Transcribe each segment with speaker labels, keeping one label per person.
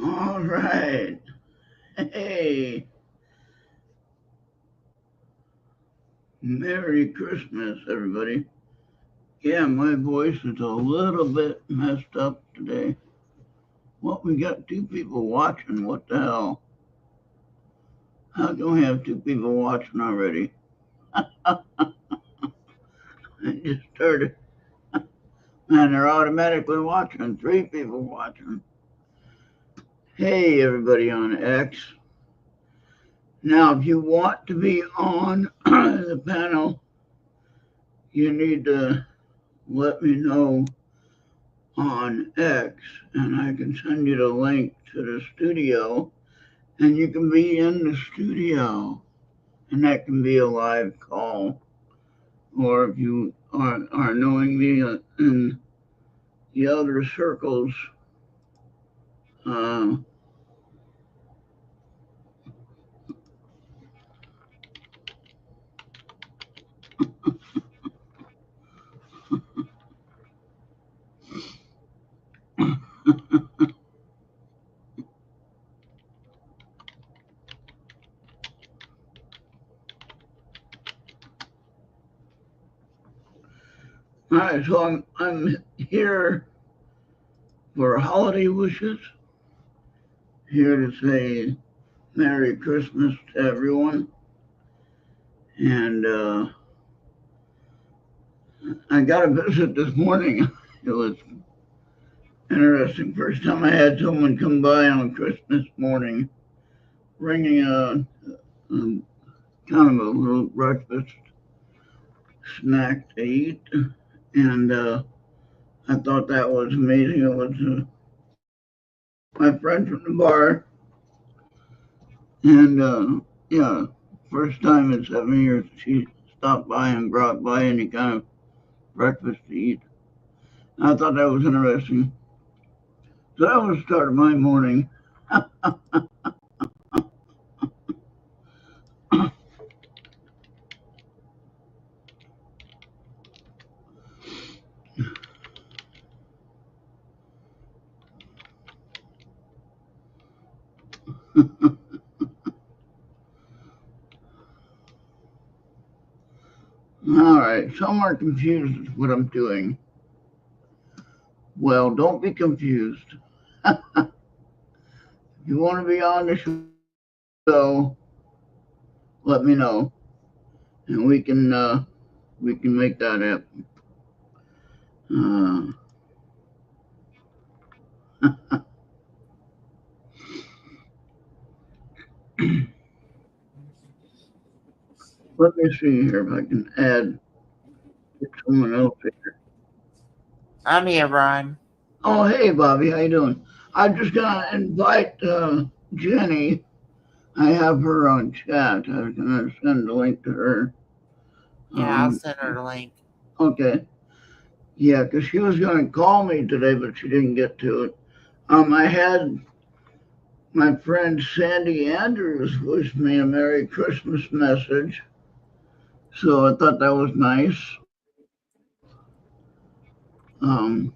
Speaker 1: All right. Hey, Merry Christmas, everybody. Yeah, my voice is a little bit messed up today. What, we got two people watching? What the hell? How can we have two people watching already? I just started. Man, they're automatically watching. Three people watching. Hey, everybody on X. Now, if you want to be on the panel, you need to let me know on X, and I can send you the link to the studio, and you can be in the studio, and that can be a live call. Or if you are knowing me in the other circles, uh, all right, so I'm here for holiday wishes, here to say Merry Christmas to everyone, and I got a visit this morning. It was interesting. First time I had someone come by on Christmas morning, bringing a kind of a little breakfast snack to eat, and I thought that was amazing. It was my friend from the bar, and yeah, first time in 7 years she stopped by and brought by any kind of breakfast to eat. I thought that was interesting. So that was the start of my morning. All right, some are confused with what I'm doing. Well, don't be confused. If you want to be on the show, let me know, and we can make that happen. Uh, Let me see here if I can get someone else here.
Speaker 2: I'm here, Ron.
Speaker 1: Oh, hey, Bobby, how you doing? I'm just gonna invite Jenny. I have her on chat. I was gonna send a link to her.
Speaker 2: Yeah, I'll
Speaker 1: Um,
Speaker 2: send her the link.
Speaker 1: okay, yeah, because she was gonna call me today, but she didn't get to it. I had my friend Sandy Andrews wish me a Merry Christmas message, so I thought that was nice. Um,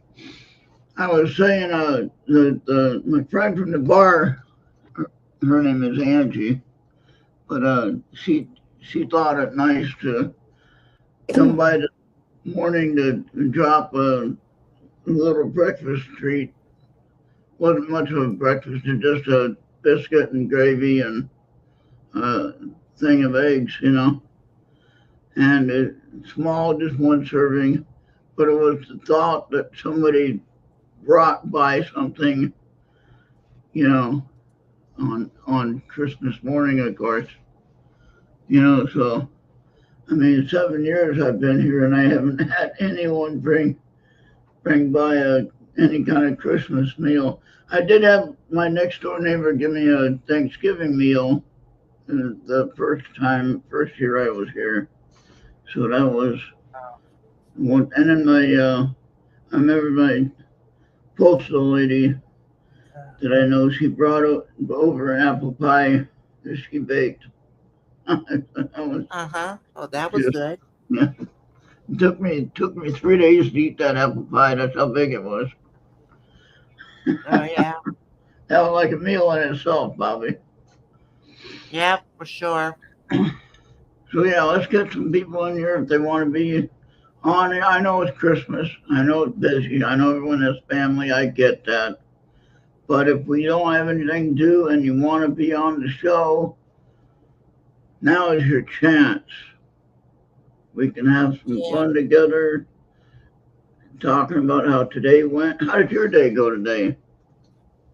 Speaker 1: I was saying that my friend from the bar, her name is Angie, but she thought it nice to come by this morning to drop a little breakfast treat. Wasn't much of a breakfast, just a biscuit and gravy and a thing of eggs, and small, just one serving. But it was the thought that somebody brought by something, you know, on Christmas morning, of course. So I mean, 7 years I've been here and I haven't had anyone bring by any kind of Christmas meal. I did have my next door neighbor give me a Thanksgiving meal the first year I was here. So that was one. And then I remember my postal lady that I know, she brought over an apple pie that she baked. That was
Speaker 2: Oh, that was
Speaker 1: just,
Speaker 2: good.
Speaker 1: yeah. It took me 3 days to eat that apple pie. That's how big it was.
Speaker 2: Oh, yeah.
Speaker 1: that was like a meal in itself, Bobby.
Speaker 2: Yep, for sure.
Speaker 1: So yeah, let's get some people in here if they want to be on it. I know it's Christmas. I know it's busy. I know everyone has family. I get that. But if we don't have anything to do and you want to be on the show, now is your chance. We can have some
Speaker 2: Yeah.
Speaker 1: fun together, talking about how today went. How did your day go today?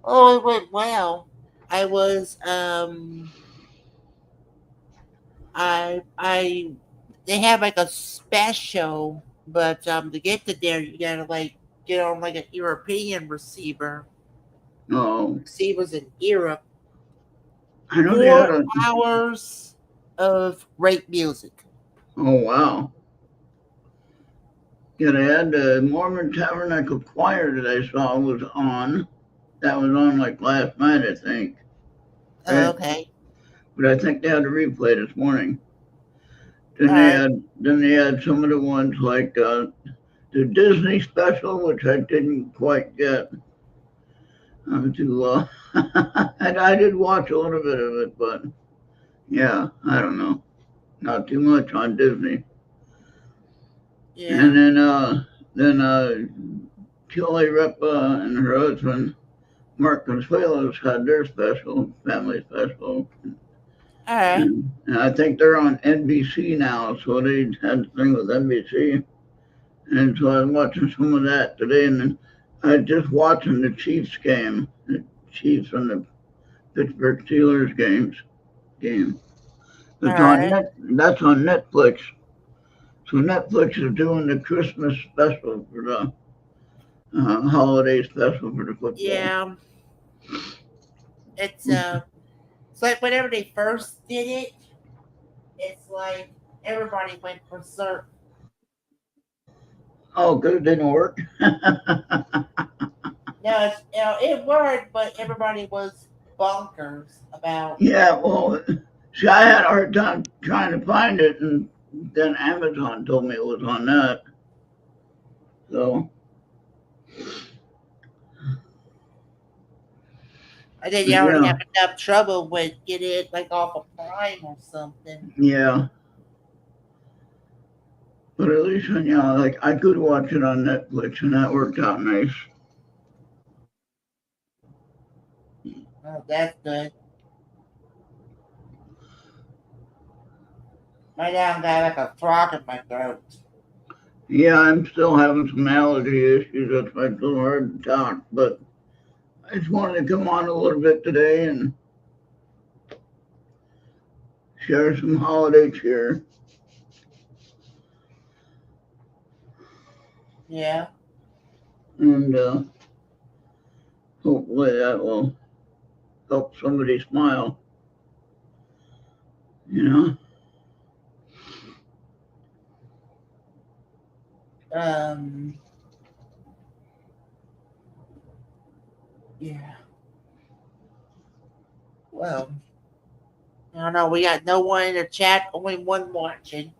Speaker 2: Oh, it went well. I was I they have like a special, but to get to there you gotta like get on like an European receiver.
Speaker 1: Oh,
Speaker 2: Receivers in Europe.
Speaker 1: I know they had
Speaker 2: 4
Speaker 1: a.
Speaker 2: hours of great music.
Speaker 1: Oh wow. Yeah, they had the Mormon Tabernacle Choir that I saw was on. That was on like last night, I think.
Speaker 2: Oh,
Speaker 1: Right?
Speaker 2: okay.
Speaker 1: But I think they had a replay this morning.
Speaker 2: All right.
Speaker 1: Then they had some of the ones like the Disney special, which I didn't quite get. Too and I did watch a little bit of it, but yeah, I don't know, not too much on Disney.
Speaker 2: Yeah.
Speaker 1: And then Kelly Ripa and her husband Mark Consuelos had their special, family special,
Speaker 2: All right.
Speaker 1: and I think they're on NBC now, so they had the thing with NBC. And so I was watching some of that today, and then I was just watching the Chiefs game, the Chiefs and the Pittsburgh Steelers game.
Speaker 2: All
Speaker 1: It's on
Speaker 2: right.
Speaker 1: net. That's on Netflix. So Netflix is doing the Christmas special for the holiday special for the football.
Speaker 2: Yeah. It's like whenever they first did it, it's like everybody went berserk.
Speaker 1: Oh, good, it didn't work.
Speaker 2: No, it worked, but everybody was bonkers about.
Speaker 1: Yeah, well, see, I had a hard time trying to find it, and then Amazon told me it was on that. So
Speaker 2: I think you already
Speaker 1: yeah,
Speaker 2: have enough trouble with getting it like off of Prime or something.
Speaker 1: yeah. But at least, like I could watch it on Netflix, and that worked out nice.
Speaker 2: Oh, that's good. Right now I got like a frog in my throat.
Speaker 1: Yeah, I'm still having some allergy issues. That's why it's a little hard to talk. But I just wanted to come on a little bit today and share some holiday cheer.
Speaker 2: Yeah.
Speaker 1: And hopefully that will help somebody smile, you know?
Speaker 2: Um. Yeah. Well, I don't know. We got no one in the chat. Only one watching.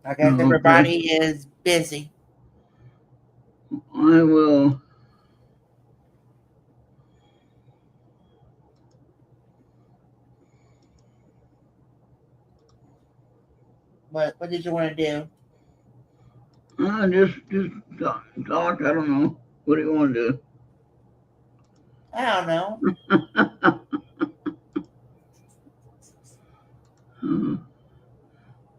Speaker 2: I guess
Speaker 1: Okay.
Speaker 2: everybody is busy.
Speaker 1: I will.
Speaker 2: What did you want to do?
Speaker 1: Just talk. I don't know. What do you want to
Speaker 2: I don't know.
Speaker 1: do?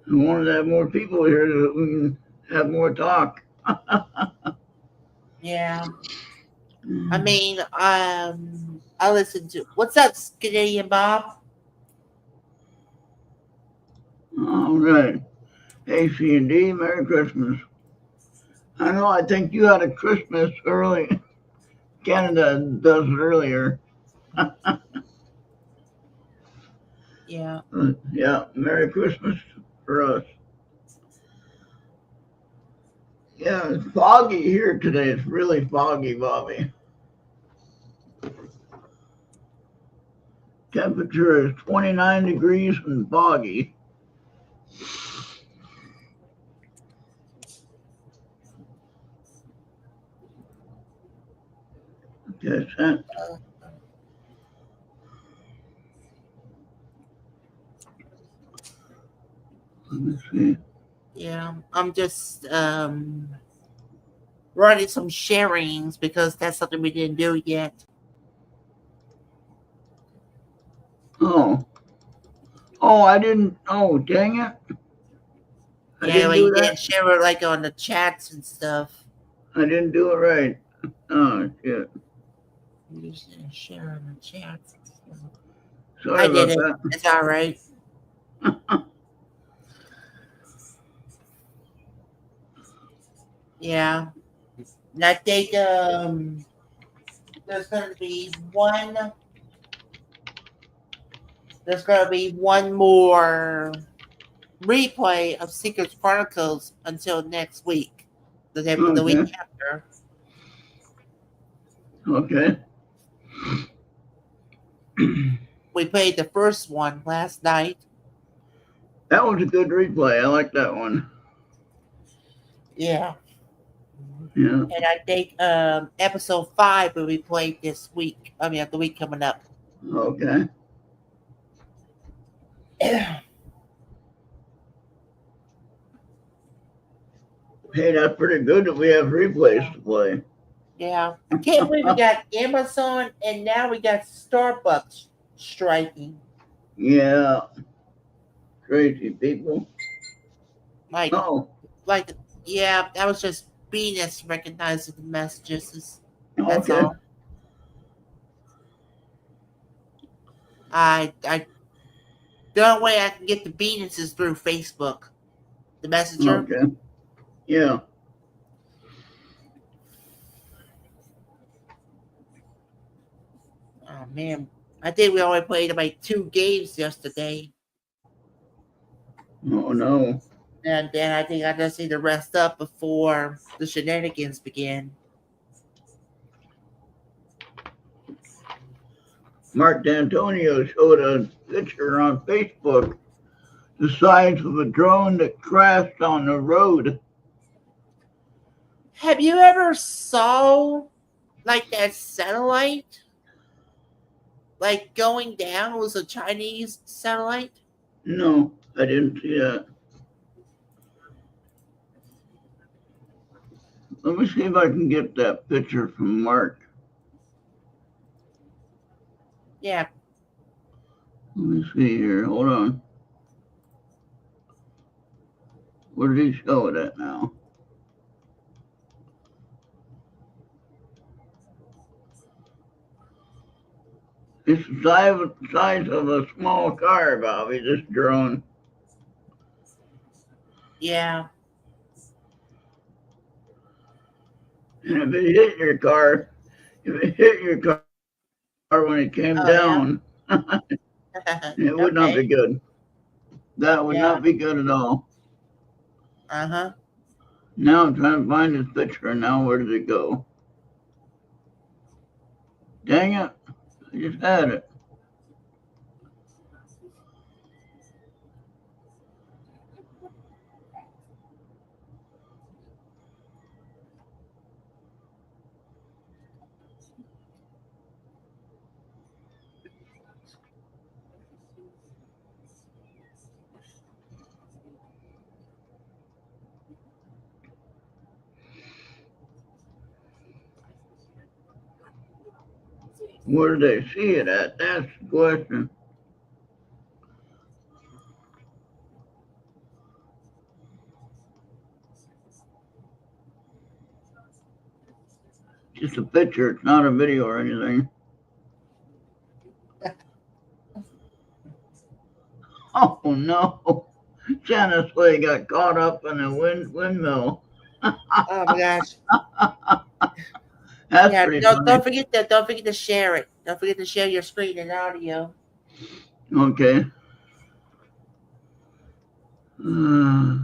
Speaker 1: I wanted to have more people here so that we can have more talk.
Speaker 2: Yeah. I mean, I listen to what's up, Canadian Bob?
Speaker 1: All right. AC&D, Merry Christmas. I know, I think you had a Christmas early. Canada does it earlier.
Speaker 2: Yeah.
Speaker 1: Yeah, Merry Christmas for us. Yeah, it's foggy here today. It's really foggy, Bobby. Temperature is 29 degrees and foggy. Yes, huh? Let me see.
Speaker 2: Yeah, I'm just running some sharings because that's something we didn't do yet.
Speaker 1: Oh, oh, I didn't. Oh, dang it! I
Speaker 2: Yeah,
Speaker 1: didn't
Speaker 2: well, you
Speaker 1: do that.
Speaker 2: didn't share it like on the chats and stuff.
Speaker 1: I didn't do it right. Oh shit!
Speaker 2: You just didn't share on the chats and stuff.
Speaker 1: Sorry
Speaker 2: I did
Speaker 1: about
Speaker 2: it.
Speaker 1: that.
Speaker 2: It's all right. Yeah. And I think there's going to be one. There's going to be one more replay of Secret Chronicles until next week, the week
Speaker 1: Okay,
Speaker 2: after.
Speaker 1: okay.
Speaker 2: We played the first one last night.
Speaker 1: That was a good replay. I like that one.
Speaker 2: Yeah.
Speaker 1: Yeah.
Speaker 2: And I think episode 5 will be played this week. I mean, the week coming up.
Speaker 1: Okay. Hey, that's pretty good that we have replays
Speaker 2: Yeah.
Speaker 1: to play.
Speaker 2: Yeah. I can't believe we got Amazon and now we got Starbucks striking.
Speaker 1: Yeah. Crazy people.
Speaker 2: Like,
Speaker 1: Oh,
Speaker 2: like, yeah, that was just Venus recognizing the messages. That's
Speaker 1: okay.
Speaker 2: all. I the only way I can get the Venus is through Facebook, the messenger.
Speaker 1: Okay. Yeah.
Speaker 2: Oh man, I think we only played like 2 games yesterday,
Speaker 1: Oh, no.
Speaker 2: and then I think I just need to rest up before the shenanigans begin.
Speaker 1: Mark D'Antonio showed a picture on Facebook the size of a drone that crashed on the road.
Speaker 2: Have you ever saw like that satellite like going down? It was a Chinese satellite.
Speaker 1: No, I didn't see that. Let me see if I can get that picture from Mark.
Speaker 2: Yeah,
Speaker 1: Let me see here. Hold on. Where did he show it at now? It's the size of a small car, Bobby, this drone.
Speaker 2: yeah.
Speaker 1: And if it hit your car, if it hit your car when it came
Speaker 2: Oh yeah.
Speaker 1: down, it would not be
Speaker 2: Okay.
Speaker 1: good. That would
Speaker 2: Yeah.
Speaker 1: not be good at all.
Speaker 2: Uh huh.
Speaker 1: Now I'm trying to find this picture. Now where did it go? Dang it! I just had it. Where did they see it at? That's the question. Just a picture. It's not a video or anything. Oh no! Santa Slay got caught up in a windmill.
Speaker 2: Oh my gosh.
Speaker 1: That's
Speaker 2: Yeah.
Speaker 1: pretty
Speaker 2: Don't
Speaker 1: funny.
Speaker 2: forget that. Don't forget to share it. Don't forget to share your screen and audio.
Speaker 1: Okay. Uh,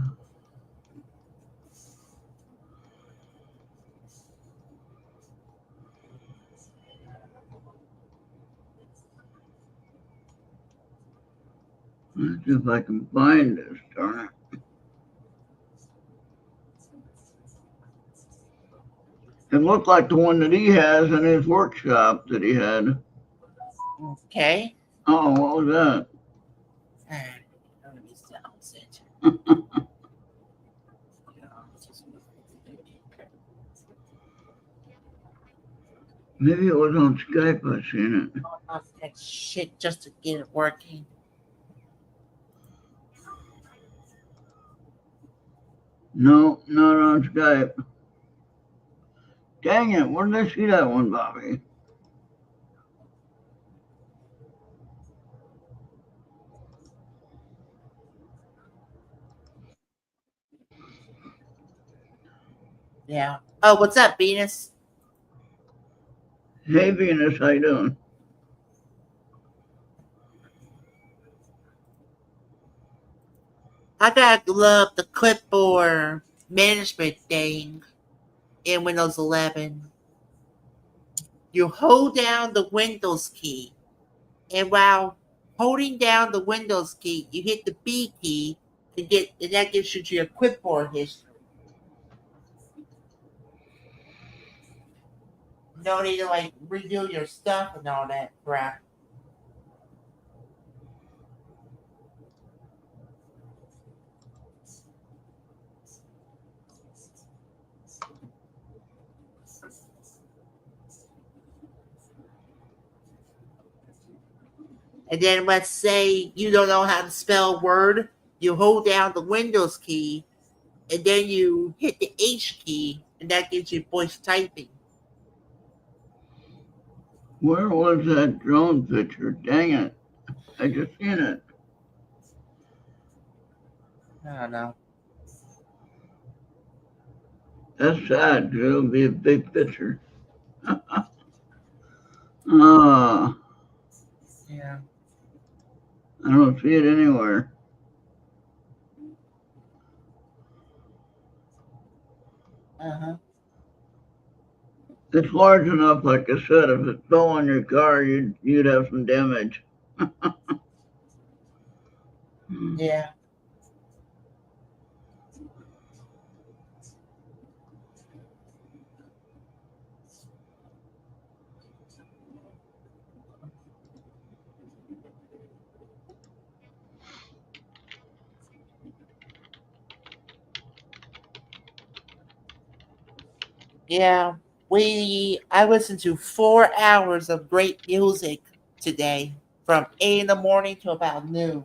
Speaker 1: let's see if I can find this. Darn it. It looked like the one that he has in his workshop that he had.
Speaker 2: Okay.
Speaker 1: Oh, what was that?
Speaker 2: Let me sound it.
Speaker 1: Maybe it was on Skype I seen it.
Speaker 2: Off that shit just to get it working.
Speaker 1: No, not on Skype. Dang it, where did I see that one, Bobby?
Speaker 2: Yeah. Oh, what's up, Venus?
Speaker 1: Hey Venus, how you doing?
Speaker 2: I gotta love the clipboard management thing in Windows 11. You hold down the Windows key, and while holding down the Windows key, you hit the B key and that gives you your clipboard history. No need to like redo your stuff and all that crap. And then let's say you don't know how to spell a word, you hold down the Windows key and then you hit the H key and that gives you voice typing.
Speaker 1: Where was that drone picture? Dang it. I just seen it.
Speaker 2: I don't know.
Speaker 1: That's sad, dude. It'll be a big picture.
Speaker 2: Yeah.
Speaker 1: I don't see it anywhere.
Speaker 2: Uh-huh.
Speaker 1: It's large enough, like I said, if it fell on your car, you'd have some damage.
Speaker 2: Yeah. Yeah. I listened to 4 hours of great music today from 8 in the morning to about noon.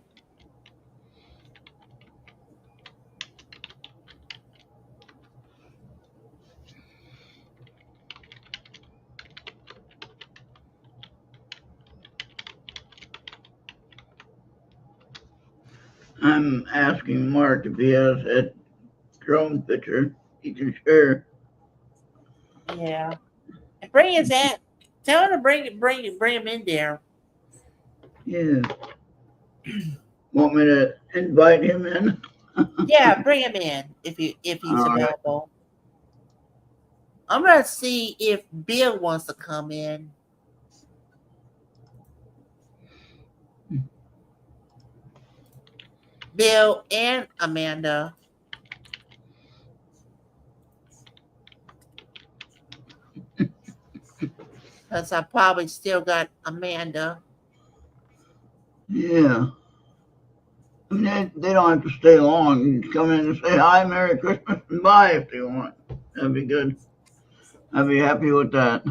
Speaker 1: I'm asking Mark if he has that drone picture he can share.
Speaker 2: Yeah. And bring his aunt. Tell him to bring him in there.
Speaker 1: Yeah. Want me to invite him in?
Speaker 2: Yeah, bring him in if he's
Speaker 1: All right.
Speaker 2: available. I'm gonna see if Bill wants to come in. Bill and Amanda. Because I probably still got Amanda.
Speaker 1: Yeah. I mean, they don't have to stay long. You can come in and say hi, Merry Christmas, and bye if they want. That'd be good. I'd be happy with that.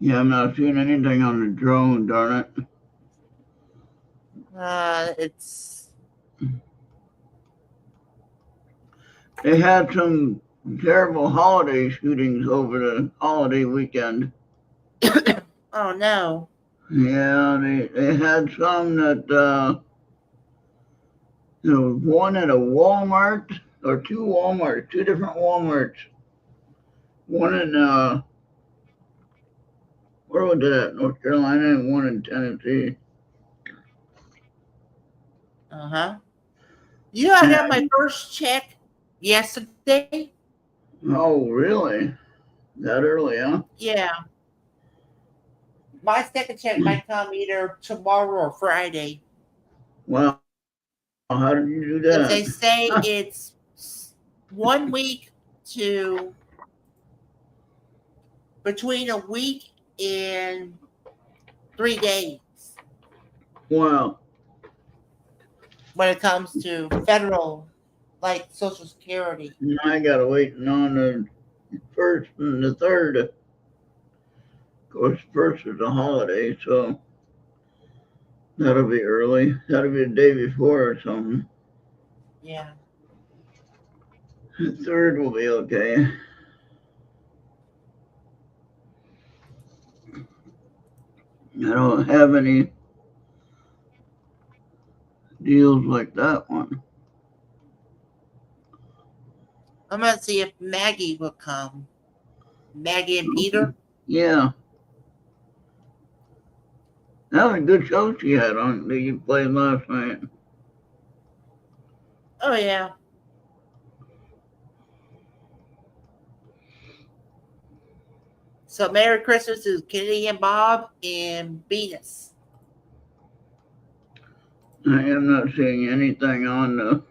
Speaker 1: Yeah, I'm not seeing anything on the drone, darn it.
Speaker 2: It's
Speaker 1: They had some terrible holiday shootings over the holiday weekend.
Speaker 2: oh no.
Speaker 1: Yeah, they had some that there was one at a Walmart or two Walmarts, two different Walmarts. One in where was that? North Carolina, and one in Tennessee.
Speaker 2: Uh-huh. You know, I
Speaker 1: And
Speaker 2: got my first check yesterday.
Speaker 1: oh, really? That early, huh?
Speaker 2: Yeah. My second check might come either tomorrow or Friday.
Speaker 1: Well, how did you do
Speaker 2: Because they
Speaker 1: that?
Speaker 2: say it's 1 week to between a week and 3 days
Speaker 1: Wow.
Speaker 2: when it comes to federal, like Social Security.
Speaker 1: Now I gotta wait on the first and the third. Of course, first is a holiday, so that'll be early. That'll be the day before or something.
Speaker 2: Yeah.
Speaker 1: The third will be okay. I don't have any deals like that one.
Speaker 2: I'm going to see if Maggie will come. Maggie and Peter?
Speaker 1: Yeah. That was a good show she had on that you played last night.
Speaker 2: Oh, yeah. So, Merry Christmas to Kitty and Bob and Venus.
Speaker 1: I am not seeing anything on the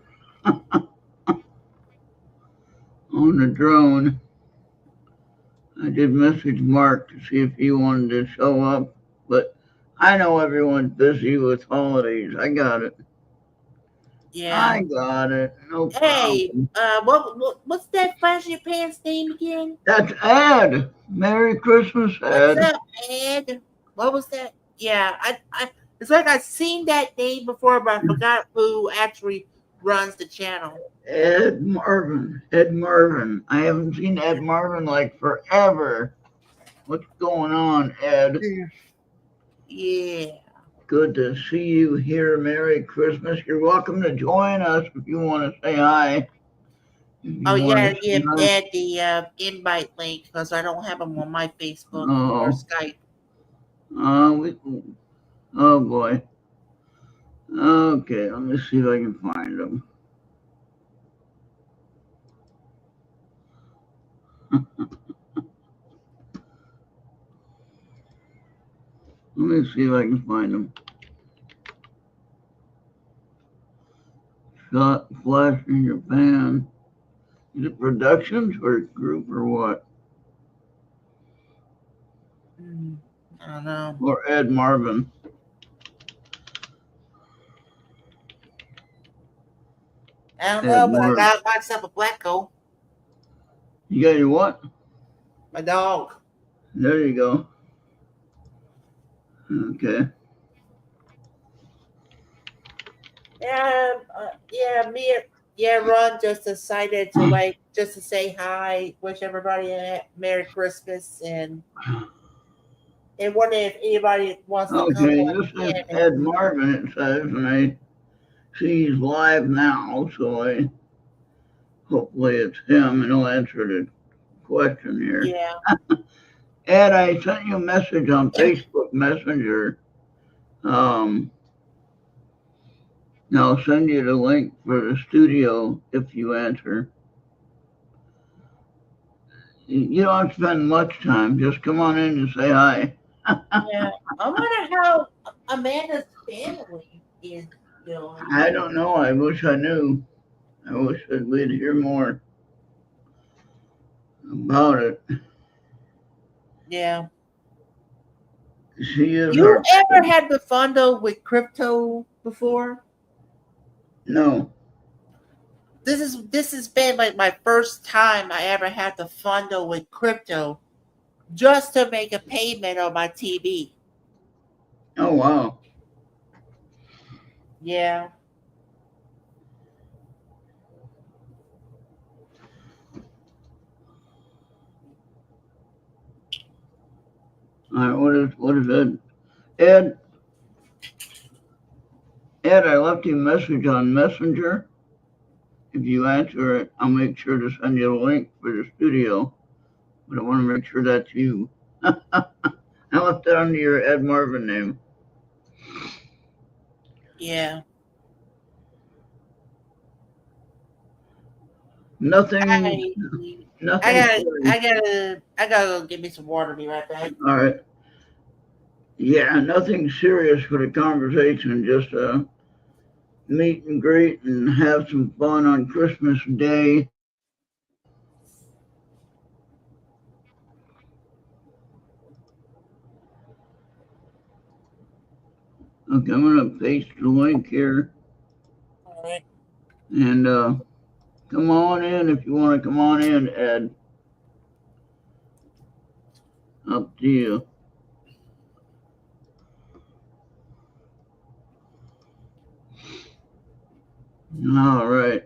Speaker 1: on the drone. I did message Mark to see if he wanted to show up, but I know everyone's busy with holidays. I got it.
Speaker 2: Yeah.
Speaker 1: I got it. No
Speaker 2: Hey,
Speaker 1: problem.
Speaker 2: what's that flashy pants name again?
Speaker 1: That's Ed. Merry Christmas,
Speaker 2: What's
Speaker 1: Ed.
Speaker 2: up, Ed? What was that? Yeah, it's like I've seen that name before, but I forgot who actually runs the channel.
Speaker 1: Ed Marvin. Ed Marvin. I haven't seen Ed Marvin like forever. What's going on, Ed?
Speaker 2: Yeah.
Speaker 1: Good to see you here. Merry Christmas. You're welcome to join us if you want to say hi.
Speaker 2: Oh yeah, give Ed the invite link because I don't have him on my Facebook or Skype.
Speaker 1: Oh boy. Okay, let me see if I can find him. Let me see if I can find him. Shot Flash in Japan. Is it Productions or group or what?
Speaker 2: I don't know.
Speaker 1: Or Ed Marvin.
Speaker 2: I don't know, but I got myself a black goat.
Speaker 1: You got your what?
Speaker 2: My dog.
Speaker 1: There you go. Okay.
Speaker 2: Ron just decided to just to say hi, wish everybody a Merry Christmas, and wonder if anybody wants to come on.
Speaker 1: This is Ed Marvin, it says, and I see he's live now, so hopefully it's him, and he'll answer the question here.
Speaker 2: Yeah.
Speaker 1: Ed, I sent you a message on Facebook Messenger. I'll send you the link for the studio if you answer. You don't spend much time. Just come on in and say hi.
Speaker 2: Yeah. I wonder how Amanda's family is doing.
Speaker 1: I don't know. I wish I knew. I wish we'd hear more about it.
Speaker 2: Yeah.
Speaker 1: She is.
Speaker 2: You ever had the fundo with crypto before?
Speaker 1: No.
Speaker 2: This has been like my first time I ever had the fundo with crypto, just to make a payment on my TV.
Speaker 1: Oh wow.
Speaker 2: Yeah.
Speaker 1: All right. What is it? Ed, I left you a message on Messenger. If you answer it, I'll make sure to send you a link for the studio. But I want to make sure that's you. I left it under your Ed Marvin name.
Speaker 2: Yeah.
Speaker 1: Nothing.
Speaker 2: I
Speaker 1: Nothing.
Speaker 2: gotta go get me some water. Be right back.
Speaker 1: All right. Yeah, nothing serious for the conversation, just meet and greet and have some fun on Christmas Day. Okay, I'm gonna paste the link here
Speaker 2: All right.
Speaker 1: and come on in if you want to come on in, Ed. Up to you. All right.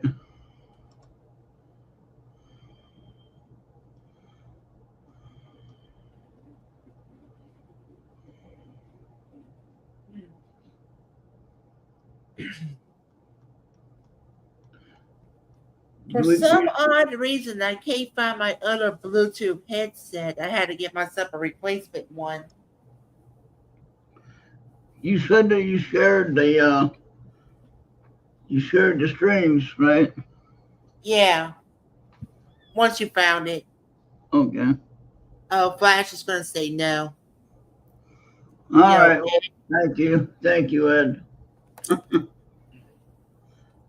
Speaker 2: For some odd reason, I can't find my other Bluetooth headset. I had to get myself a replacement one.
Speaker 1: You said that you shared the streams, right?
Speaker 2: Yeah, once you found it.
Speaker 1: Okay.
Speaker 2: Oh, Flash is going to say no.
Speaker 1: All
Speaker 2: Yeah,
Speaker 1: right.
Speaker 2: okay.
Speaker 1: Thank you, Ed.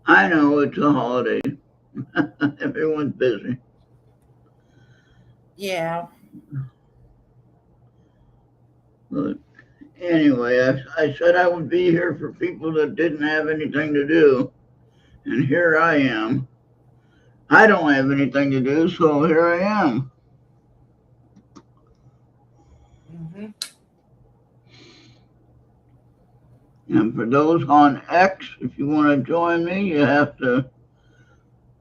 Speaker 1: I know it's a holiday. Everyone's busy.
Speaker 2: Yeah.
Speaker 1: But anyway, I said I would be here for people that didn't have anything to do, and here I am. I don't have anything to do, so here I am.
Speaker 2: Mm-hmm.
Speaker 1: And for those on X, if you want to join me, you have to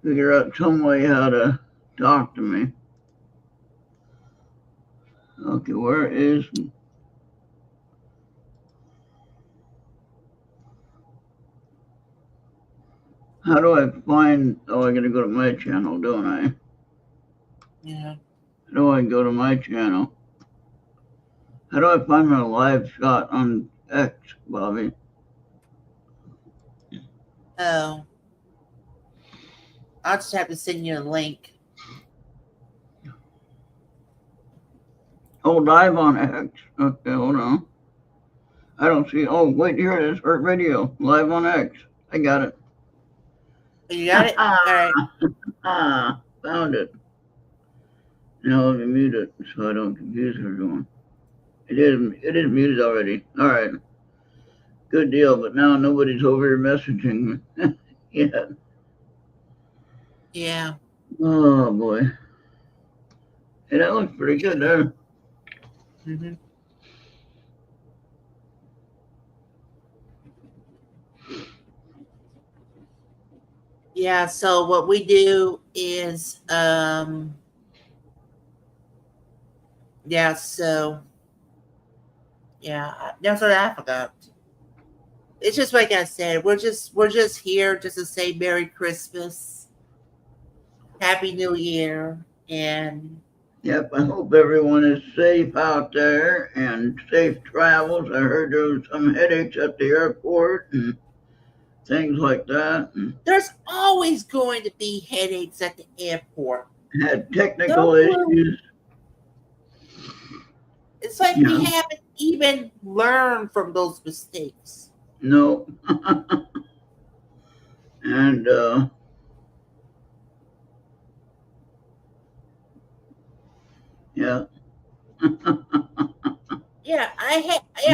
Speaker 1: figure out some way how to talk to me. Okay, where is. How do I find. Oh, I gotta go to my channel, don't I?
Speaker 2: Yeah.
Speaker 1: How do I go to my channel? How do I find my live shot on X, Bobby?
Speaker 2: Oh, I'll just have to send you a link.
Speaker 1: Oh, live on X. Okay, hold on. I don't see. Oh, wait, here it is. Hurt Radio, live on X. I got it.
Speaker 2: You got it? All right.
Speaker 1: Found it. Now let me mute it so I don't confuse everyone. It is muted already. All right, good deal. But now nobody's over here messaging me yet.
Speaker 2: Yeah.
Speaker 1: Oh boy. Hey, that looks pretty good there.
Speaker 2: Mm-hmm. Yeah, so what we do is yeah, so yeah, that's what I forgot. It's just like I said, we're just here just to say Merry Christmas, Happy New Year, and
Speaker 1: Yep, I hope everyone is safe out there and safe travels. I heard there was some headaches at the airport and things like that, and
Speaker 2: there's always going to be headaches at the airport.
Speaker 1: had
Speaker 2: No
Speaker 1: technical
Speaker 2: clue.
Speaker 1: issues.
Speaker 2: It's like
Speaker 1: You
Speaker 2: we
Speaker 1: know,
Speaker 2: haven't even learned from those mistakes.
Speaker 1: no, and yeah.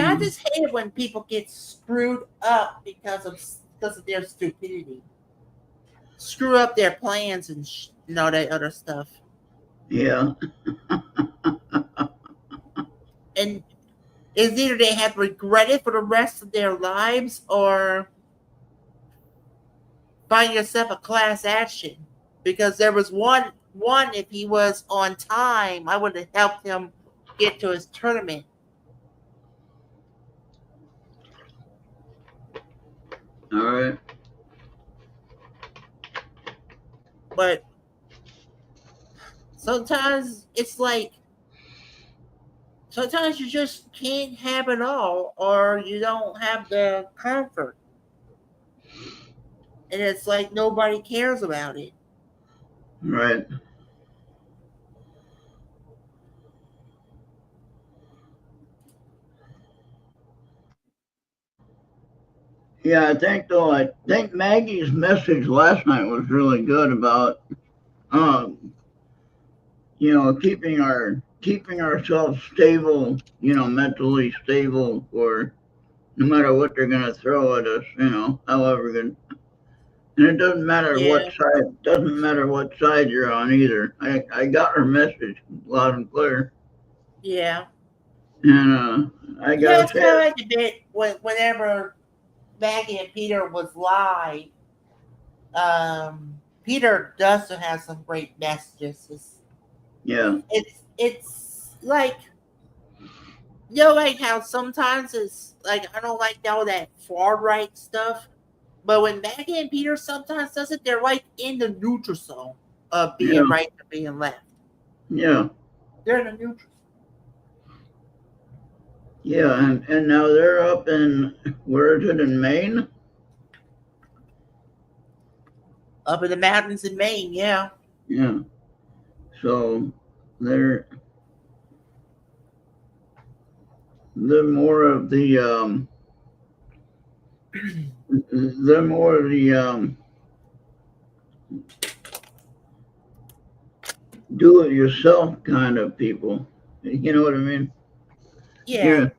Speaker 2: I just hate it when people get screwed up because of their stupidity. Screw up their plans and all that other stuff.
Speaker 1: Yeah,
Speaker 2: And it's either they have to regret it for the rest of their lives or find yourself a class action. Because there was one if he was on time, I would have helped him get to his tournament.
Speaker 1: all right.
Speaker 2: But sometimes it's like sometimes you just can't have it all or you don't have the comfort. And it's like nobody cares about it.
Speaker 1: Right. Yeah, I think Maggie's message last night was really good about, um, keeping ourselves stable, mentally stable for no matter what they're gonna throw at us, however good. And it
Speaker 2: Yeah,
Speaker 1: doesn't matter what side you're on either. I got her message loud and clear,
Speaker 2: yeah.
Speaker 1: and I
Speaker 2: Yeah,
Speaker 1: gotta
Speaker 2: it's
Speaker 1: say,
Speaker 2: kind of like a bit whenever Maggie and Peter was live. Peter does have some great messages.
Speaker 1: yeah,
Speaker 2: It's like like how sometimes it's like I don't like all that far right stuff, but when Maggie and Peter sometimes does it, they're like in the neutral zone of being
Speaker 1: yeah,
Speaker 2: right and being left.
Speaker 1: yeah,
Speaker 2: They're in the neutral
Speaker 1: yeah, and now they're up in where is it in Maine?
Speaker 2: up in the mountains in Maine. Yeah,
Speaker 1: Yeah, so they're they're more of the they're more of the do it yourself kind of people. You know what I mean?
Speaker 2: yeah.
Speaker 1: You're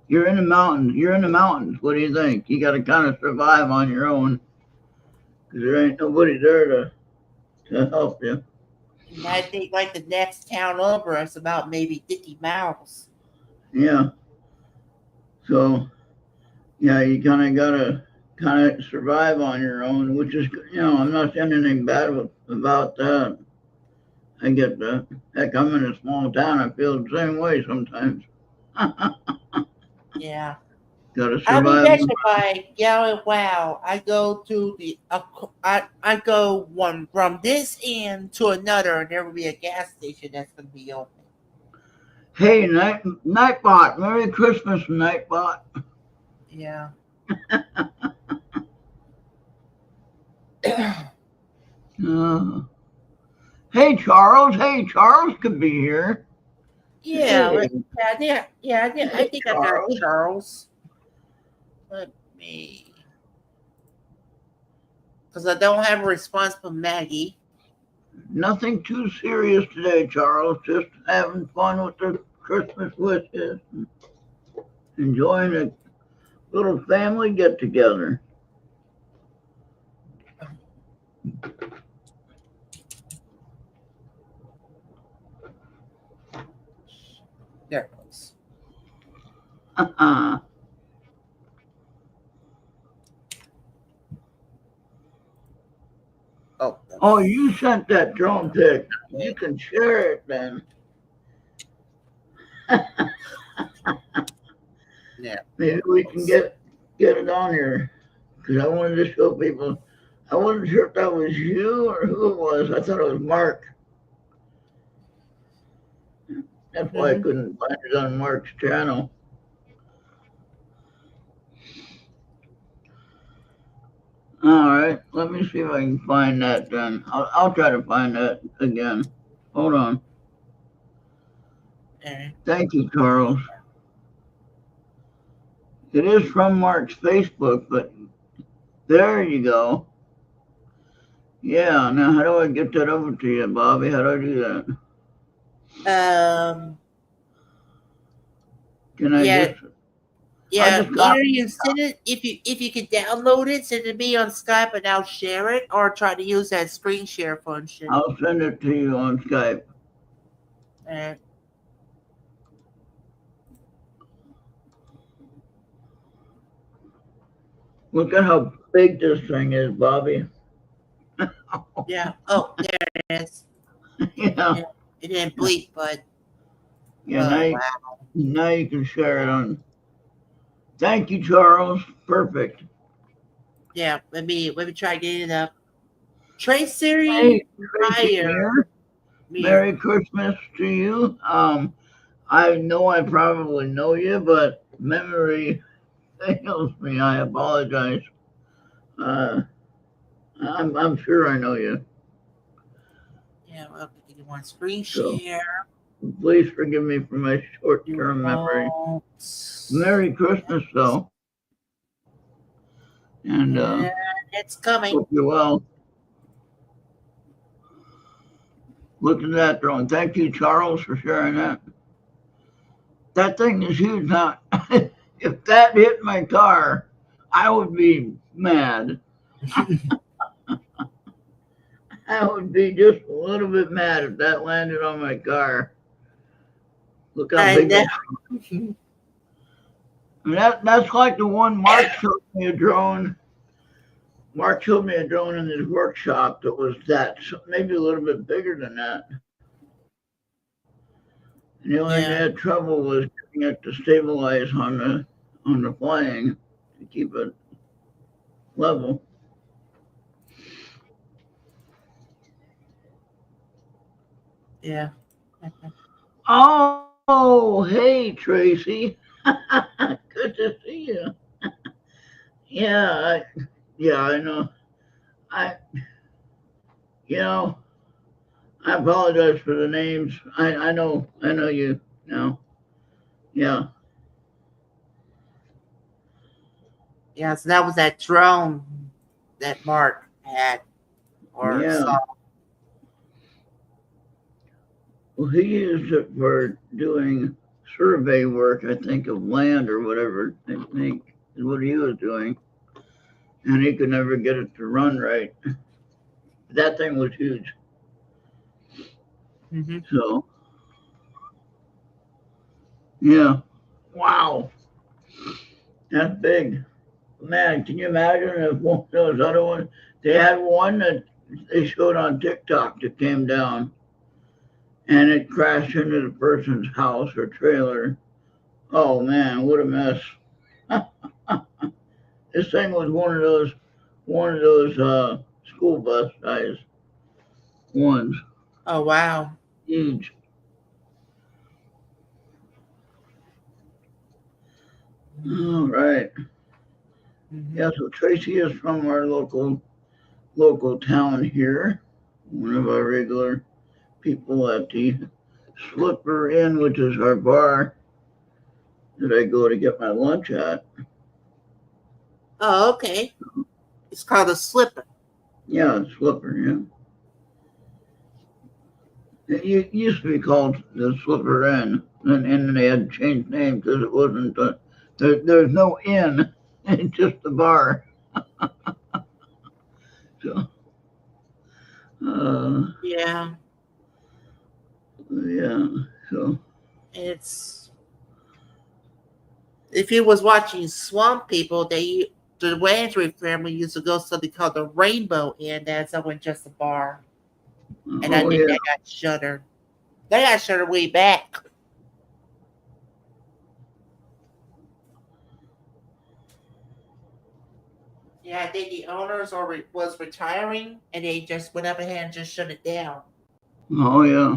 Speaker 1: you're in the mountains. You're in the mountains. What do you think? You got to kind of survive on your own because there ain't nobody there to help you.
Speaker 2: And I think like the next town over is about maybe 50 miles.
Speaker 1: Yeah. So yeah, you kind of gotta kind of survive on your own, which is I'm not saying anything bad about that. I get the heck. I'm in a small town. I feel the same way sometimes.
Speaker 2: Yeah.
Speaker 1: Gotta
Speaker 2: I mean,
Speaker 1: survive.
Speaker 2: that's by going, wow. I go to I go one from this end to another, and there will be a gas station that's going to be open.
Speaker 1: Hey, Nightbot. Merry Christmas, Nightbot.
Speaker 2: Yeah.
Speaker 1: Uh, hey, Charles. Hey, Charles could be here.
Speaker 2: Yeah,
Speaker 1: Hey,
Speaker 2: I
Speaker 1: hey,
Speaker 2: think I got
Speaker 1: Charles.
Speaker 2: Charles. Let me, because I don't have a response from Maggie.
Speaker 1: Nothing too serious today, Charles. Just having fun with the Christmas wishes, enjoying a little family get together.
Speaker 2: There it goes. Oh,
Speaker 1: Oh, you sent that drone pic. You can share it then.
Speaker 2: yeah.
Speaker 1: Maybe we can get it on here because I wanted to show people. I wasn't sure if that was you or who it was. I thought it was Mark. That's why I
Speaker 2: Mm-hmm.
Speaker 1: couldn't find it on Mark's channel. All right, let me see if I can find that then. I'll try to find that again. Hold on.
Speaker 2: Okay.
Speaker 1: Thank you, Charles. It is from Mark's Facebook, but there you go. Yeah, now how do I get that over to you, Bobby? How do I do that?
Speaker 2: Um.
Speaker 1: Can I
Speaker 2: Yeah.
Speaker 1: just, I'll
Speaker 2: Yeah,
Speaker 1: just
Speaker 2: either
Speaker 1: copy,
Speaker 2: you send it if you can download it, send it to me on Skype and I'll share it, or try to use that screen share function.
Speaker 1: I'll send it to you on Skype.
Speaker 2: And
Speaker 1: Look at how big this thing is, Bobby.
Speaker 2: yeah, oh there it is.
Speaker 1: Yeah,
Speaker 2: Yeah, it didn't bleep, but
Speaker 1: yeah,
Speaker 2: oh wow.
Speaker 1: now you can share it on. Thank you, Charles. Perfect.
Speaker 2: Yeah, let me try getting it up. Tracery
Speaker 1: Hey, Tracy
Speaker 2: Meyer.
Speaker 1: Meir.
Speaker 2: Meyer.
Speaker 1: Merry Christmas to you. I know I probably know you, but memory fails me. I apologize. Uh, I'm sure I know you.
Speaker 2: Yeah, well, you want screen
Speaker 1: So
Speaker 2: share?
Speaker 1: please forgive me for my
Speaker 2: You
Speaker 1: short-term memory.
Speaker 2: won't.
Speaker 1: Merry Christmas, though. And
Speaker 2: It's coming.
Speaker 1: hope you're well. Look at that drone. Thank you, Charles, for sharing that. That thing is huge. Now, if that hit my car, I would be mad. I would be just a little bit mad if that landed on my car. Look how
Speaker 2: I
Speaker 1: big
Speaker 2: know.
Speaker 1: that is. I mean, that's like the one Mark showed me a drone. Mark showed me a drone in his workshop that was that, maybe a little bit bigger than that. And the only thing they
Speaker 2: Yeah.
Speaker 1: had trouble was getting it to stabilize on the flying to keep it level.
Speaker 2: Yeah.
Speaker 1: Oh, hey Tracy. Good to see you. Yeah, I know. I you know, I apologize for the names. I know you now. Yeah.
Speaker 2: Yeah. So that was that drone that Mark had or
Speaker 1: Yeah.
Speaker 2: saw.
Speaker 1: Well, he used it for doing survey work, I think, of land or whatever, I think is what he was doing. And he could never get it to run right. That thing was huge.
Speaker 2: Mm-hmm.
Speaker 1: So, yeah. Wow. That's big. Man, can you imagine if one of those other ones, they had one that they showed on TikTok that came down and it crashed into the person's house or trailer. Oh man, what a mess. This thing was one of those school bus size ones.
Speaker 2: Oh wow.
Speaker 1: Huge. All right.
Speaker 2: Mm-hmm.
Speaker 1: Yeah, so Tracy is from our local town here. One of our regular people at the Slipper Inn, which is our bar that I go to get my lunch at.
Speaker 2: Oh, okay. It's called a slipper.
Speaker 1: Yeah, Slipper, yeah. It used to be called the Slipper Inn, and they had changed name because it wasn't, there's no inn, it's just the bar. So, uh,
Speaker 2: Yeah.
Speaker 1: yeah, so,
Speaker 2: It's if you was watching Swamp People, the Landry family used to go to something called the Rainbow Inn. That's over in just a bar, and I
Speaker 1: oh,
Speaker 2: think
Speaker 1: yeah.
Speaker 2: that got shuttered. They got shuttered way back. Yeah, I think the owners was retiring, and they just went up ahead and just shut it down.
Speaker 1: Oh, yeah.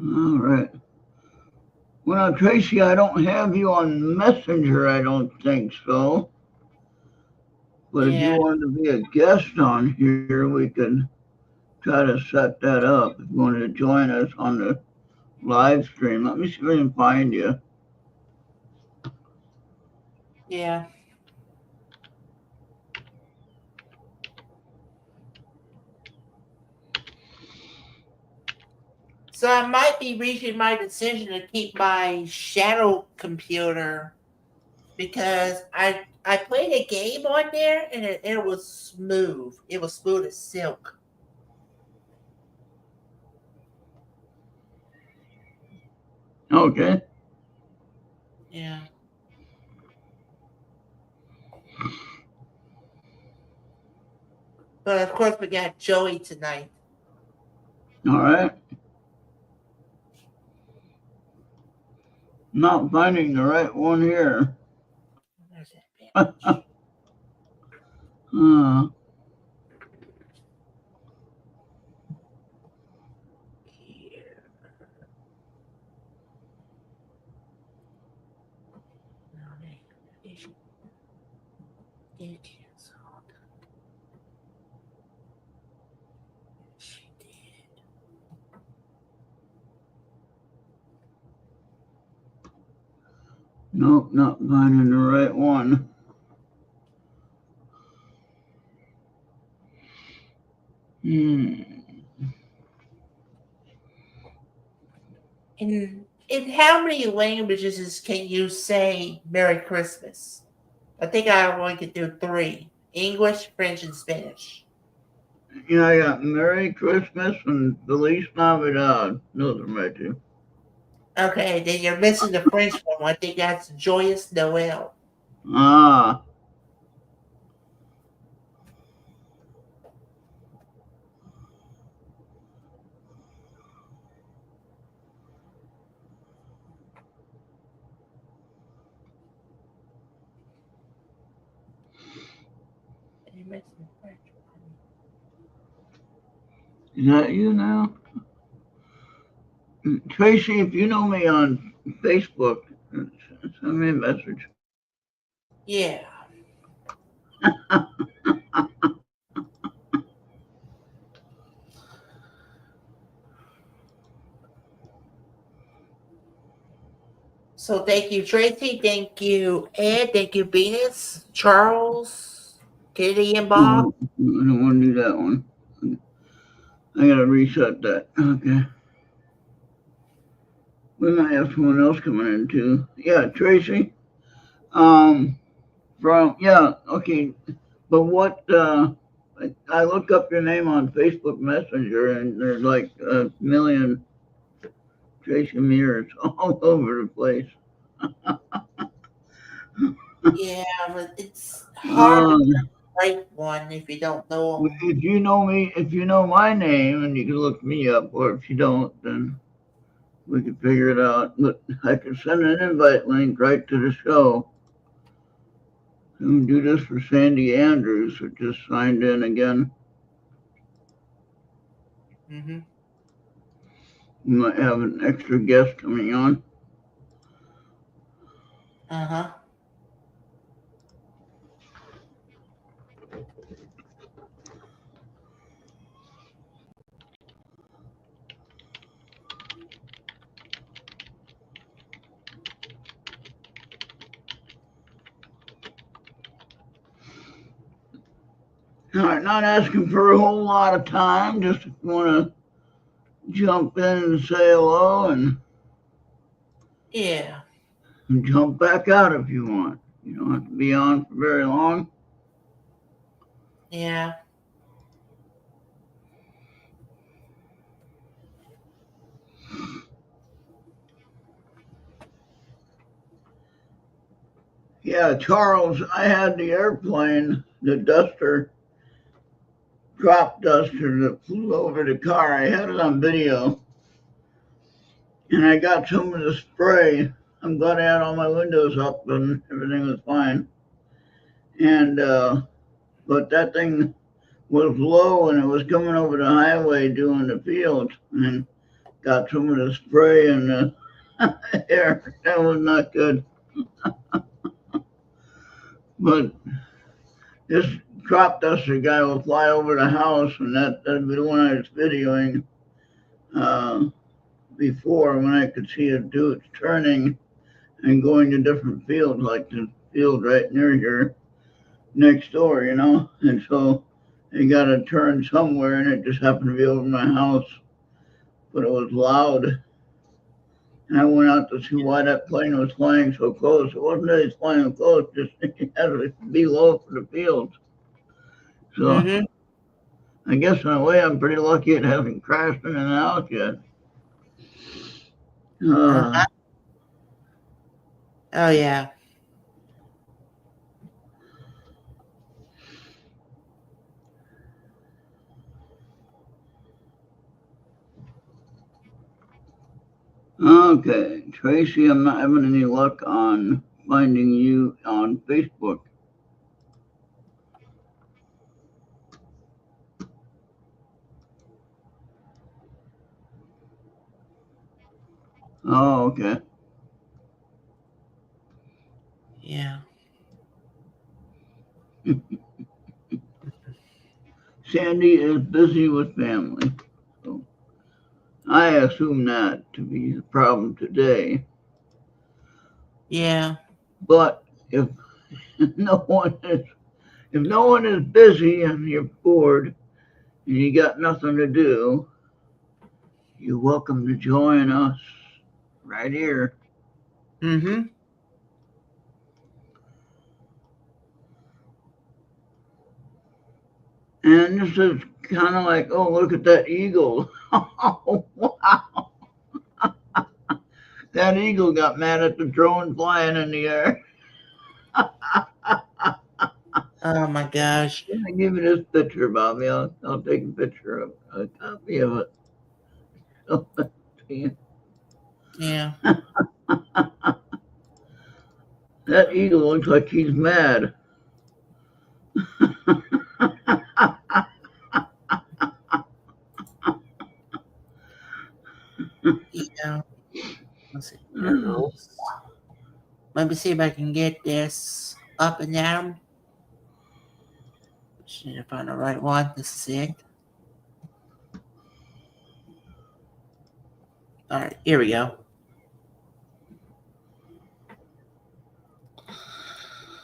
Speaker 1: All right. Well, now, Tracy, I don't have you on Messenger, I don't think so. But if you
Speaker 2: Yeah,
Speaker 1: wanted to be a guest on here, we could try to set that up. If you wanted to join us on the live stream, let me see if I can find you.
Speaker 2: yeah. So I might be reaching my decision to keep my shadow computer because I played a game on there and it was smooth. It was smooth as silk.
Speaker 1: Okay.
Speaker 2: Yeah. But of course we got Joey tonight.
Speaker 1: All right. Not finding the right one here.
Speaker 2: Where's that
Speaker 1: uh,
Speaker 2: bandage? Here. No, it canceled. She did.
Speaker 1: nope, not finding the right one. Hmm.
Speaker 2: In how many languages can you say Merry Christmas? I think I only could do three: English, French, and Spanish.
Speaker 1: Yeah, I got Merry Christmas and Feliz Navidad. Those are my two.
Speaker 2: Okay, then you're missing the French one. I think that's Joyous Noel.
Speaker 1: Ah,
Speaker 2: You're missing the French
Speaker 1: is that you now? Tracy, if you know me on Facebook, send me a message.
Speaker 2: Yeah. So thank you, Tracy. Thank you, Ed. Thank you, Venus, Charles, Kennedy, and Bob.
Speaker 1: Oh, I don't want to do that one. I gotta reset that. Okay. We might have someone else coming in too. Yeah, Tracy. Um, okay. But what? I look up your name on Facebook Messenger, and there's like a million Tracy Mears all over the place.
Speaker 2: Yeah, but it's hard to
Speaker 1: Um,
Speaker 2: write one if you don't know them.
Speaker 1: if you know me, if you know my name, and you can look me up, or if you don't, then we can figure it out. But I can send an invite link right to the show. And do this for Sandy Andrews, who just signed in again.
Speaker 2: Mm-hmm.
Speaker 1: We might have an extra guest coming on.
Speaker 2: Uh-huh.
Speaker 1: All right, not asking for a whole lot of time, just if you want to jump in and say hello
Speaker 2: Yeah.
Speaker 1: and jump back out if you want. You don't have to be on for very long.
Speaker 2: Yeah.
Speaker 1: Yeah, Charles, I had the airplane, the duster, drop duster that flew over the car. I had it on video, and I got some of the spray. I'm glad I had all my windows up and everything was fine. And but that thing was low and it was coming over the highway doing the fields and got some of the spray in the air. That was not good. But this crop duster guy will fly over the house, and that'd be the one I was videoing uh, before when I could see it do its turning and going to different fields, like the field right near here next door, you know. And so it got to turn somewhere, and it just happened to be over my house, but it was loud. And I went out to see why that plane was flying so close. It wasn't that it's flying close, just it had to be low for the fields. So
Speaker 2: Mm-hmm.
Speaker 1: I guess in a way I'm pretty lucky it hasn't crashed in and out yet. Uh,
Speaker 2: Uh-huh. Oh, yeah.
Speaker 1: okay, Tracy, I'm not having any luck on finding you on Facebook. Oh, okay.
Speaker 2: Yeah.
Speaker 1: Sandy is busy with family. So I assume that to be the problem today.
Speaker 2: Yeah.
Speaker 1: But if no one is busy and you're bored, and you got nothing to do, you're welcome to join us right here.
Speaker 2: Mm-hmm.
Speaker 1: And this is kind of like, oh, look at that eagle. Oh, wow. That eagle got mad at the drone flying in the air.
Speaker 2: Oh my gosh.
Speaker 1: Can I give you this picture, Bobby? I'll take a picture of a copy of it.
Speaker 2: Yeah.
Speaker 1: That eagle looks like he's mad.
Speaker 2: Yeah. Let's see. There it goes. Let me see if I can get this up and down. Just need to find the right one. This is it. Alright, here we go.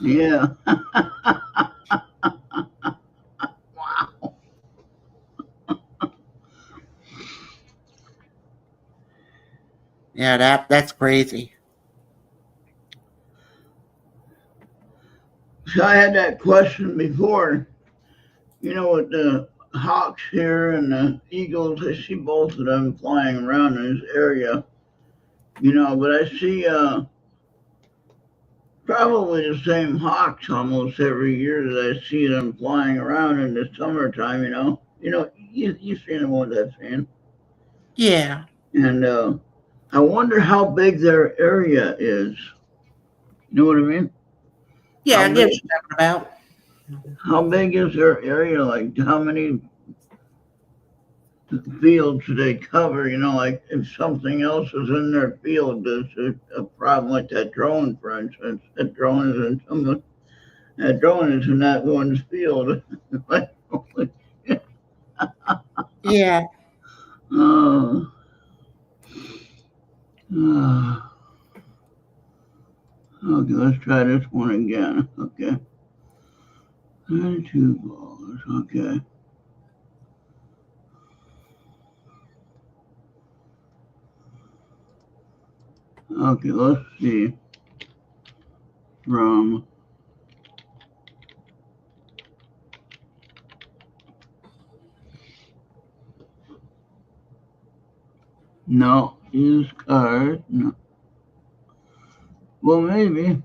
Speaker 1: Yeah. Wow.
Speaker 2: Yeah, that's crazy.
Speaker 1: So I had that question before. You know, with the hawks here and the eagles, I see both of them flying around in this area. You know, but I see probably the same hawks almost every year that I see them flying around in the summertime. You seen them what I'm saying.
Speaker 2: Yeah.
Speaker 1: And I wonder how big their area is. You know what I mean?
Speaker 2: Yeah,
Speaker 1: How
Speaker 2: I get what
Speaker 1: big?
Speaker 2: you're talking about.
Speaker 1: How big is their area? Like how many fields do they cover? You know, like if something else is in their field, there's a problem like that drone, for instance. That drone is in that one's field. Like,
Speaker 2: Yeah.
Speaker 1: uh, uh, okay, let's try this one again. Okay. 32 balls. Okay. Okay, let's see. From no, use card. No. Well, maybe.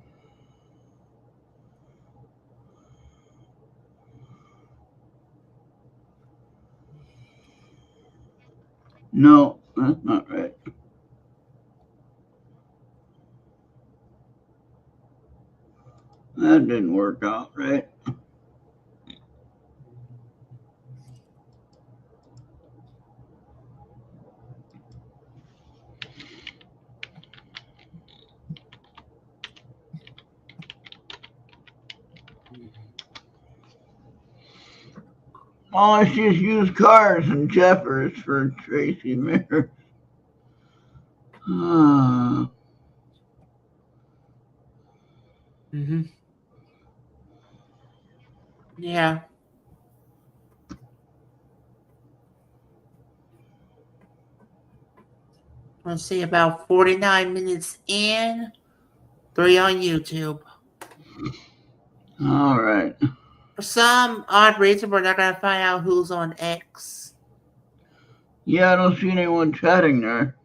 Speaker 1: No, that's not right. That didn't work out right. All I see is used cars and Jeffers for Tracy Mayer. Ah,
Speaker 2: Mm-hmm. Yeah. Let's see, about 49 minutes in. 3 on YouTube.
Speaker 1: all right.
Speaker 2: For some odd reason, we're not going to find out who's on X.
Speaker 1: Yeah, I don't see anyone chatting there.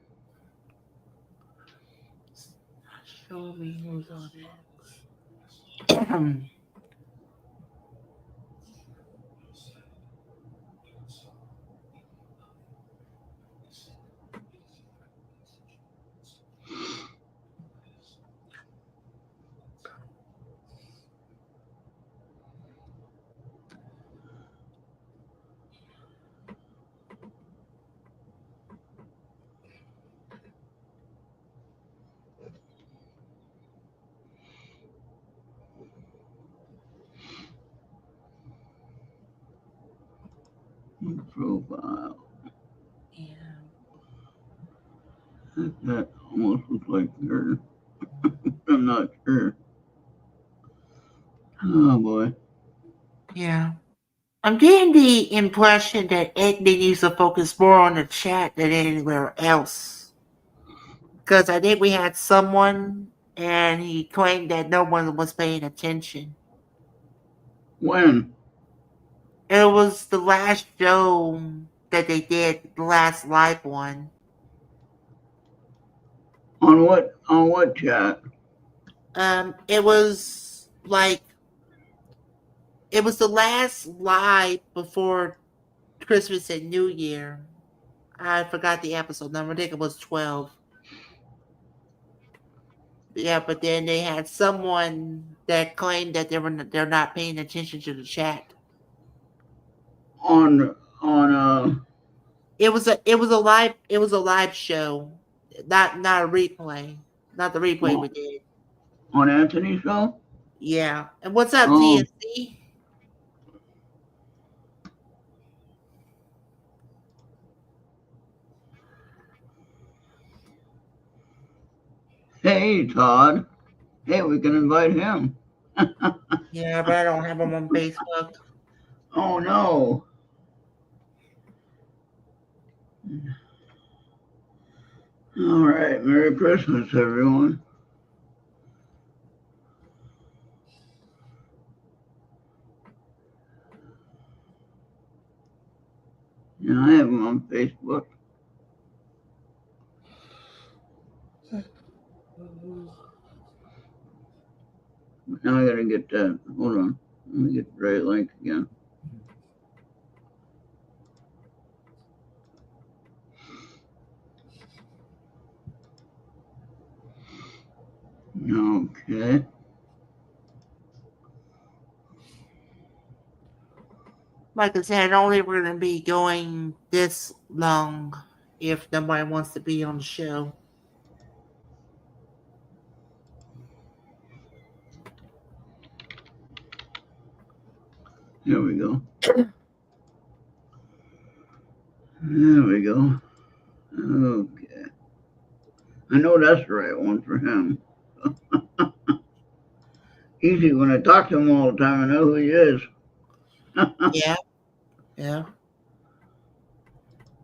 Speaker 2: Show me who's on X.
Speaker 1: Profile.
Speaker 2: Yeah.
Speaker 1: That almost looks like her. I'm not sure. Oh boy.
Speaker 2: Yeah. I'm getting the impression that Anthony needs to focus more on the chat than anywhere else. Because I think we had someone and he claimed that no one was paying attention.
Speaker 1: When?
Speaker 2: It was the last show that they did, the last live one.
Speaker 1: On what chat?
Speaker 2: It was like it was the last live before Christmas and New Year. I forgot the episode number. I think it was 12. Yeah, but then they had someone that claimed that they're not paying attention to the chat.
Speaker 1: On
Speaker 2: It was a live show, not a replay, not the replay we did.
Speaker 1: on Anthony's show?
Speaker 2: Yeah. And what's up,
Speaker 1: Oh.
Speaker 2: TNC?
Speaker 1: Hey, Todd. Hey, we can invite him.
Speaker 2: Yeah, but I don't have him on Facebook.
Speaker 1: Oh, no. All right. Merry Christmas, everyone. Yeah, I have him on Facebook. Now I gotta get that. Hold on. Let me get the right link again. Okay.
Speaker 2: Like I said, only we're going to be going this long if nobody wants to be on the show.
Speaker 1: There we go. There we go. Okay. I know that's the right one for him. Easy when I talk to him all the time, I know who he is.
Speaker 2: Yeah. Yeah.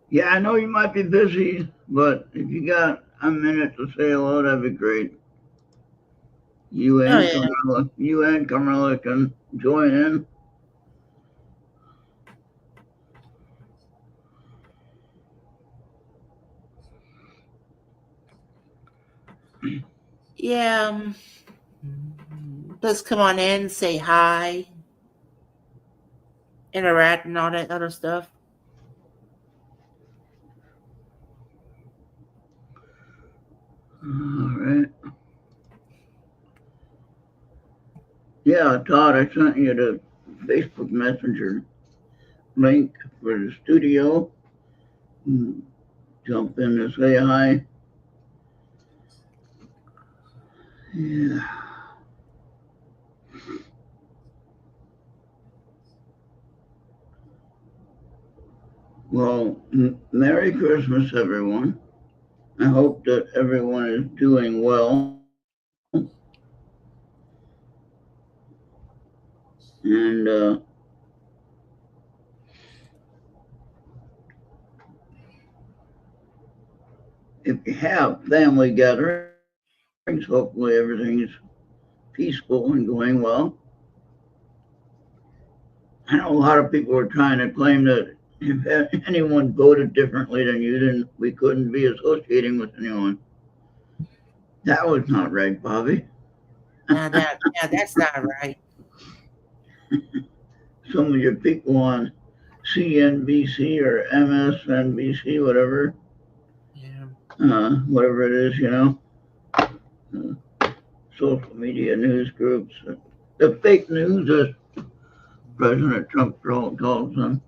Speaker 1: Yeah, I know you might be busy, but if you got a minute to say hello, that'd be great. You and Carmela can join in.
Speaker 2: Yeah. Just come on in, say hi, interact, and all that other stuff.
Speaker 1: All right. Yeah, Todd, I sent you the Facebook Messenger link for the studio. Jump in to say hi. Yeah. Well, Merry Christmas, everyone. I hope that everyone is doing well. And if you have family gatherings, hopefully everything is peaceful and going well. I know a lot of people are trying to claim that if anyone voted differently than you, then we couldn't be associating with anyone. That was not right, Bobby.
Speaker 2: That's not right.
Speaker 1: Some of your people on CNBC or MSNBC, whatever, whatever it is, social media news groups, the fake news, as President Trump calls them.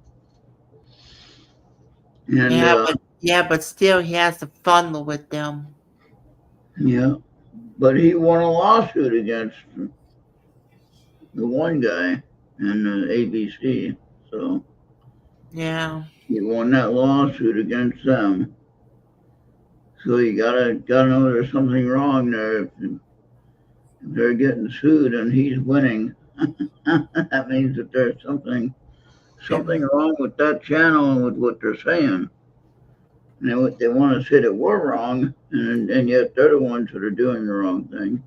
Speaker 1: And,
Speaker 2: but still he has to funnel with them.
Speaker 1: Yeah, but he won a lawsuit against the one guy in the ABC, so
Speaker 2: yeah,
Speaker 1: he won that lawsuit against them. So you gotta know there's something wrong there. If they're getting sued and he's winning, that means that there's something something wrong with that channel and with what they're saying. And they want to say that we're wrong, and yet they're the ones that are doing the wrong thing.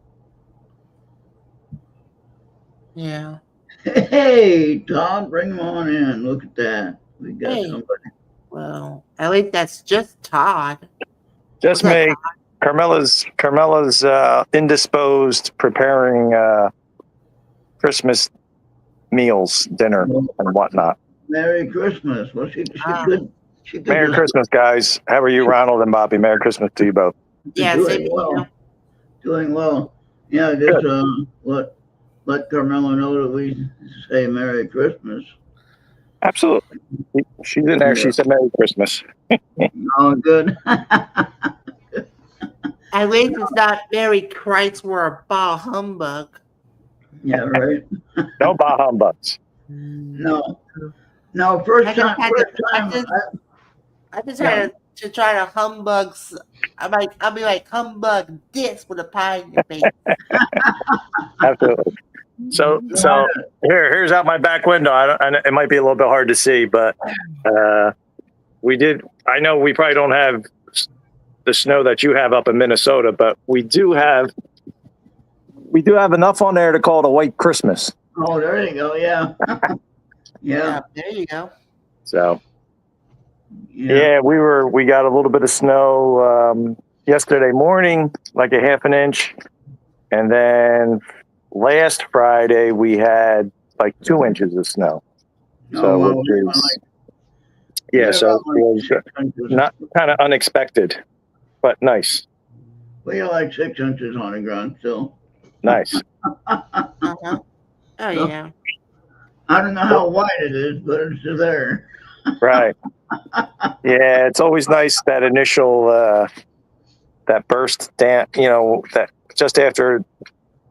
Speaker 2: Yeah.
Speaker 1: Hey, Tom, bring them on in. Look at that. We got
Speaker 2: Hey.
Speaker 1: somebody.
Speaker 2: Well, at least that's just Todd.
Speaker 3: Just
Speaker 2: What's up,
Speaker 3: me. Carmela's indisposed, preparing Christmas meals, dinner, and whatnot.
Speaker 1: Merry Christmas. Well, she could. She could
Speaker 3: Merry
Speaker 1: just-
Speaker 3: Christmas, guys. How are you, Ronald and Bobby? Merry Christmas to you both.
Speaker 2: Yeah,
Speaker 1: doing
Speaker 2: same
Speaker 1: well.
Speaker 2: here.
Speaker 1: Doing well. Yeah, just let Carmela know that we say Merry Christmas.
Speaker 3: Absolutely. She's in there. She said Merry Christmas.
Speaker 1: Oh, good.
Speaker 2: At least it's not Merry Christ or a ball humbug.
Speaker 1: Yeah, right.
Speaker 3: No bah humbugs.
Speaker 1: No, first
Speaker 2: I just
Speaker 1: time.
Speaker 2: had I just
Speaker 1: Yeah.
Speaker 2: had to try to humbugs. I'll be like humbug this with a pie in your face.
Speaker 3: Absolutely. So here's out my back window. It might be a little bit hard to see, but we did. I know we probably don't have the snow that you have up in Minnesota, but we do have enough on there to call it a white Christmas.
Speaker 1: Oh, there you go. Yeah. Yeah.
Speaker 2: There you go.
Speaker 3: So yeah, we got a little bit of snow yesterday morning, like a half an inch, and then last Friday we had like 2 inches of snow. So
Speaker 1: well,
Speaker 3: which is, so it was not kind of unexpected, but nice.
Speaker 1: We got like 6 inches on the ground still.
Speaker 3: Nice.
Speaker 2: Uh-huh. Oh yeah.
Speaker 1: I don't know how wide it is, but it's still there.
Speaker 3: Right. Yeah, it's always nice that initial that burst down, that just after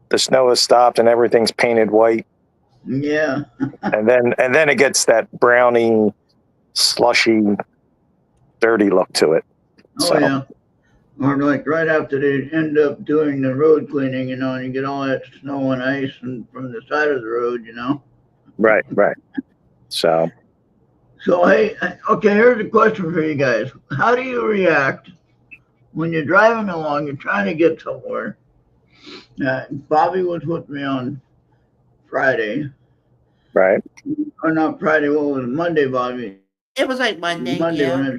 Speaker 3: the snow has stopped and everything's painted white.
Speaker 1: Yeah.
Speaker 3: and then it gets that browny, slushy, dirty look to it.
Speaker 1: Oh
Speaker 3: So,
Speaker 1: yeah. Or like right after they end up doing the road cleaning, and you get all that snow and ice from the side of the road,
Speaker 3: Right. So
Speaker 1: hey, okay, here's a question for you guys. How do you react when you're driving along, you're trying to get somewhere? Bobby was with me on Friday.
Speaker 3: right.
Speaker 1: Or not Friday, what was it? Monday, Bobby?
Speaker 2: It was like Monday.
Speaker 1: Monday
Speaker 2: Yeah.
Speaker 1: when I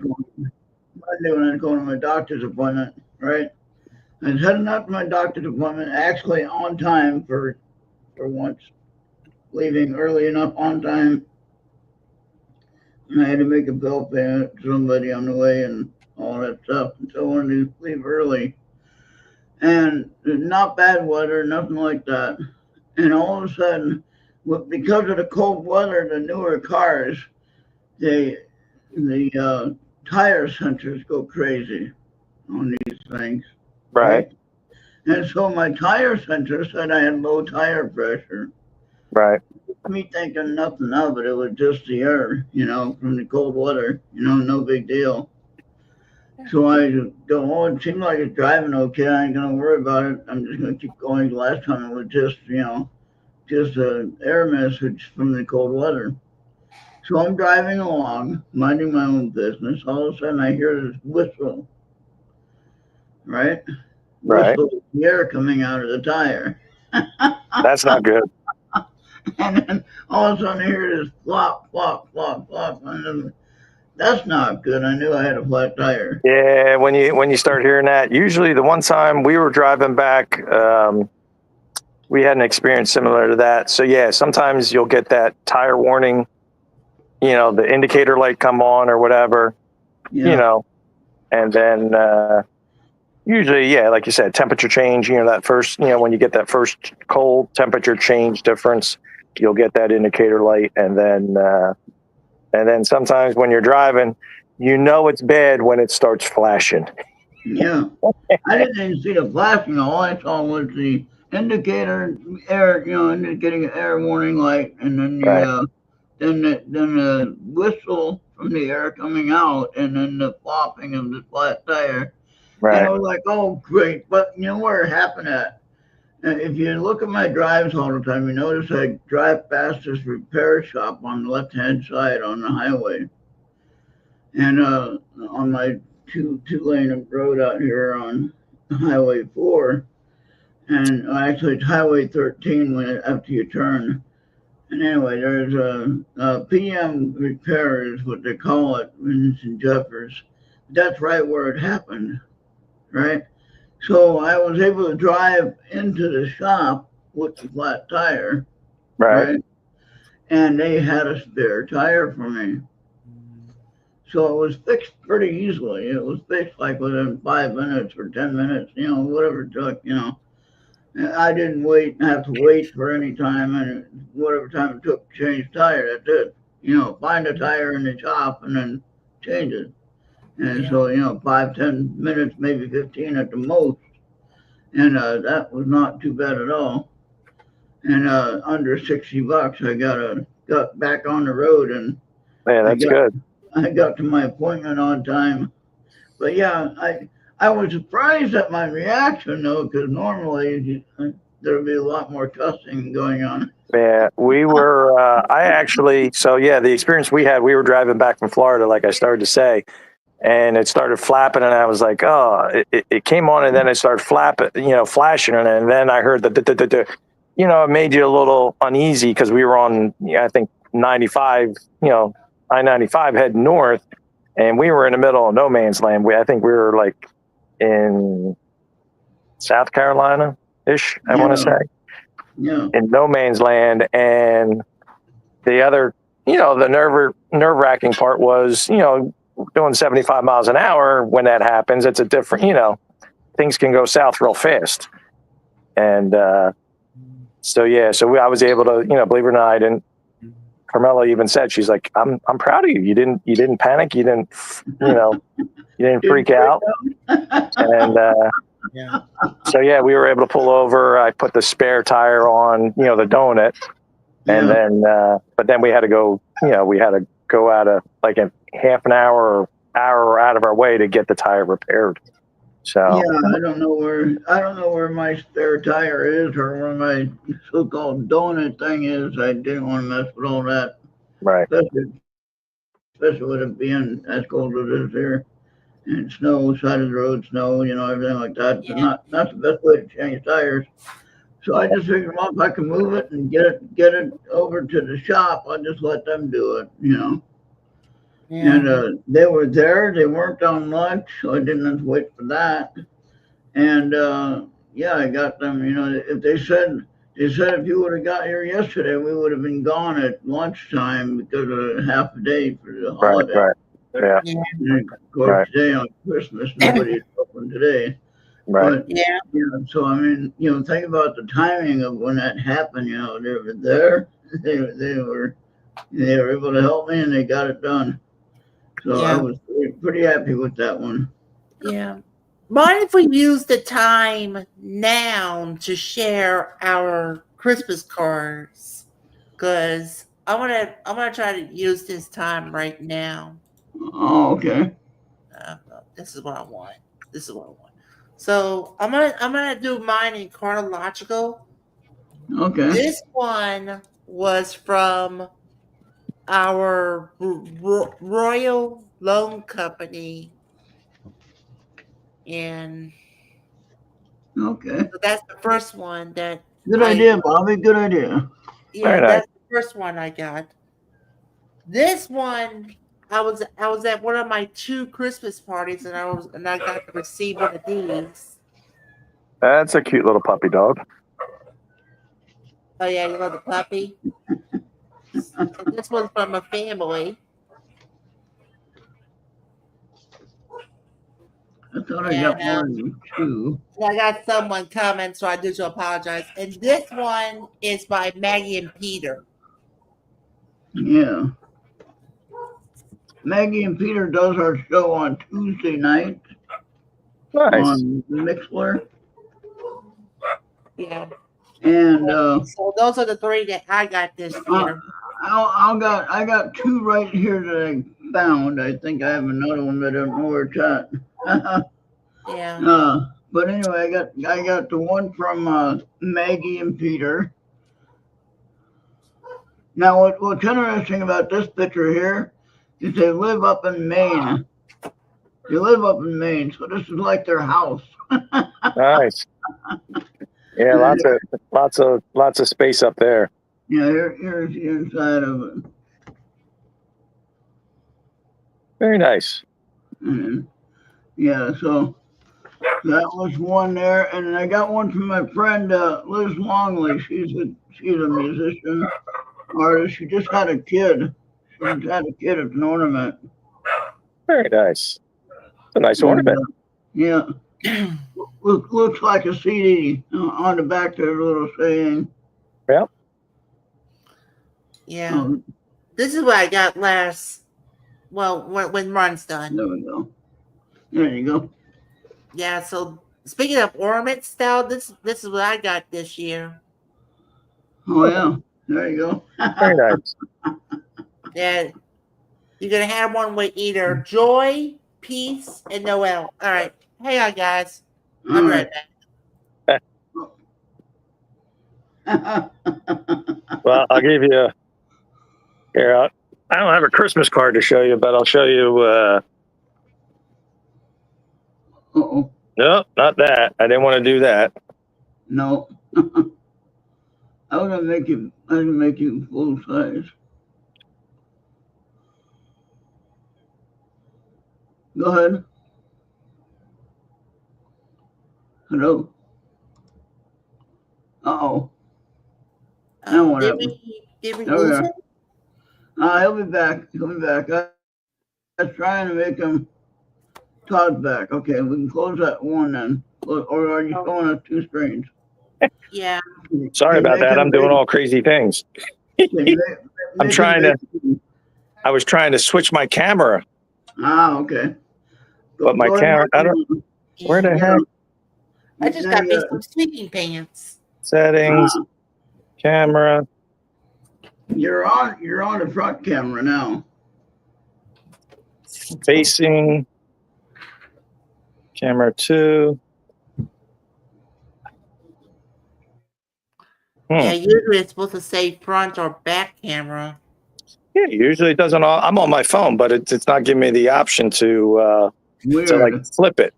Speaker 1: was going to my doctor's appointment, right? I was heading up to my doctor's appointment, actually on time for once, leaving early enough on time. And I had to make a bill payment to somebody on the way and all that stuff. And so I wanted to leave early. And not bad weather, nothing like that. And all of a sudden, because of the cold weather, the newer cars, the tire sensors go crazy on these things.
Speaker 3: Right.
Speaker 1: And so my tire sensor said I had low tire pressure.
Speaker 3: Right.
Speaker 1: Me thinking nothing of it. It was just the air, from the cold weather, no big deal. So I go, oh, it seems like it's driving okay. I ain't gonna worry about it. I'm just gonna keep going. Last time it was just, just an error message from the cold weather. So I'm driving along, minding my own business. All of a sudden I hear this whistle, right?
Speaker 3: Right.
Speaker 1: Whistle, the air coming out of the tire.
Speaker 3: That's not good.
Speaker 1: And then all of a sudden I hear this flop, flop, flop, flop. And then, that's not good. I knew I had a flat tire.
Speaker 3: Yeah, when you start hearing that, usually the one time we were driving back, we had an experience similar to that. So yeah, sometimes you'll get that tire warning, the indicator light come on or whatever, and then usually, yeah, like you said, temperature change, that first, when you get that first cold temperature change difference, you'll get that indicator light. And then sometimes when you're driving, it's bad when it starts flashing.
Speaker 1: Yeah. I didn't even see the flashing. All I saw was the indicator air, indicating an air warning light, and then the whistle from the air coming out, and then the flopping of the flat tire.
Speaker 3: Right.
Speaker 1: And I was like, oh, great. But where it happened at? if you look at my drives all the time, you notice I drive past this repair shop on the left-hand side on the highway. And on my two-lane road out here on Highway 4, and actually it's Highway 13 after you turn. And anyway, there's a PM repair is what they call it when it's in Jeffers. That's right where it happened, right? So I was able to drive into the shop with the flat tire,
Speaker 3: Right.
Speaker 1: and they had a spare tire for me. So it was fixed pretty easily. It was fixed like within 5 minutes or 10 minutes, whatever it took, I didn't have to wait for any time, and whatever time it took to change tire, that's it. Find a tire in the shop and then change it. And so, 5, 10 minutes, maybe 15 at the most. And that was not too bad at all. And under $60, I got back on the road, and
Speaker 3: Man, that's good.
Speaker 1: I got to my appointment on time. But yeah, I was surprised at my reaction though, because normally there would be a lot more cussing going on.
Speaker 3: Yeah, we were, the experience we had, we were driving back from Florida, like I started to say, and it started flapping, and I was like, oh, it came on, and then it started flapping, flashing, and then I heard it made you a little uneasy because we were on, I think, 95, I-95 heading north, and we were in the middle of no man's land. I think we were like in South Carolina-ish, I want to say.
Speaker 1: Yeah.
Speaker 3: In no man's land. And the other, the nerve-wracking part was, doing 75 miles an hour when that happens, it's a different, things can go south real fast. And I was able to, believe it or not, Carmela even said, she's like, I'm proud of you. You didn't panic. You didn't, you didn't freak out. And we were able to pull over. I put the spare tire on, the donut. And then we had to go, out of like a half an hour out of our way to get the tire repaired. So
Speaker 1: yeah, I don't know where my spare tire is or where my so-called donut thing is. I didn't want to mess with all that.
Speaker 3: Right.
Speaker 1: Especially with it being as cold as it is here. And snow, side of the road, snow, everything like that. Yeah. Not the best way to change tires. So I just figured, well, if I can move it and get it over to the shop, I'll just let them do it, Yeah. And they were there. They weren't on lunch, so I didn't have to wait for that. And I got them. If they said if you would have got here yesterday, we would have been gone at lunchtime because of half a day for the holiday.
Speaker 3: Right. Yeah.
Speaker 1: And of course, today on Christmas, nobody's open today.
Speaker 3: Right.
Speaker 1: But, so I mean, think about the timing of when that happened. They were there. They were able to help me, and they got it done. So I was pretty happy with that one.
Speaker 2: Yeah. Mind if we use the time now to share our Christmas cards? Because I want to try to use this time right now.
Speaker 1: Oh, okay.
Speaker 2: This is what I want. So I'm gonna do mine in chronological.
Speaker 1: Okay.
Speaker 2: This one was from our Royal Loan Company, and
Speaker 1: okay,
Speaker 2: so that's the first one that.
Speaker 1: Good idea, Bobby. Good idea.
Speaker 2: Yeah, that's the first one I got. This one, I was at one of my 2 Christmas parties, and I got to receive one of these.
Speaker 3: That's a cute little puppy dog.
Speaker 2: Oh yeah, you love the puppy. This one's from a family.
Speaker 1: I thought I got more than 2.
Speaker 2: I got someone comment, so I do apologize. And this one is by Maggie and Peter.
Speaker 1: Yeah. Maggie and Peter does our show on Tuesday night.
Speaker 3: Nice.
Speaker 1: On Mixler.
Speaker 2: Yeah.
Speaker 1: And
Speaker 2: so those are the 3 that I got this year.
Speaker 1: I got 2 right here that I found. I think I have another one that I don't know where it's at.
Speaker 2: Yeah.
Speaker 1: But anyway, I got the one from Maggie and Peter. Now, what's interesting about this picture here is they live up in Maine. They live up in Maine, so this is like their house.
Speaker 3: Nice. Yeah, lots of space up there.
Speaker 1: Yeah, here's the inside of it.
Speaker 3: Very nice.
Speaker 1: And yeah, so that was one there, and then I got one from my friend Liz Longley. She's a musician, artist. She just had a kid. She just had a kid as an ornament.
Speaker 3: Very nice. It's a nice ornament.
Speaker 1: Yeah. Looks like a CD on the back. There's a little saying.
Speaker 3: Yep.
Speaker 2: Yeah. This is what I got last. Well, when Ron's done.
Speaker 1: There we go. There you go.
Speaker 2: Yeah. So speaking of ornament style, this is what I got this year.
Speaker 1: Oh yeah. There you go.
Speaker 3: Very nice.
Speaker 2: Yeah. You're gonna have one with either joy, peace, and Noel. All right. Hang on, guys. I'm right back.
Speaker 3: Well, I'll give you here. I don't have a Christmas card to show you, but I'll show you.
Speaker 1: Uh-oh.
Speaker 3: No, not that. I didn't want to do that.
Speaker 1: No. I was gonna make you full size. Go ahead. Hello. Uh-oh. Now what happened?
Speaker 2: Did we
Speaker 1: There we
Speaker 2: lose
Speaker 1: are.
Speaker 2: him?
Speaker 1: He'll be back. He'll be back. I was trying to make him Todd's back. Okay, we can close that one then. Or are you showing us two screens?
Speaker 2: Yeah.
Speaker 3: Sorry about that. I'm doing all crazy things. I'm trying to. I was trying to switch my camera,
Speaker 1: Okay.
Speaker 3: but my camera. I don't. Where the heck?
Speaker 2: I just got me some sleeping pants.
Speaker 3: Settings, camera.
Speaker 1: You're on the front camera now.
Speaker 3: Facing. Camera 2.
Speaker 2: Yeah, usually it's supposed to say front or back camera.
Speaker 3: Yeah, usually it doesn't. I'm on my phone, but it's not giving me the option to like flip it.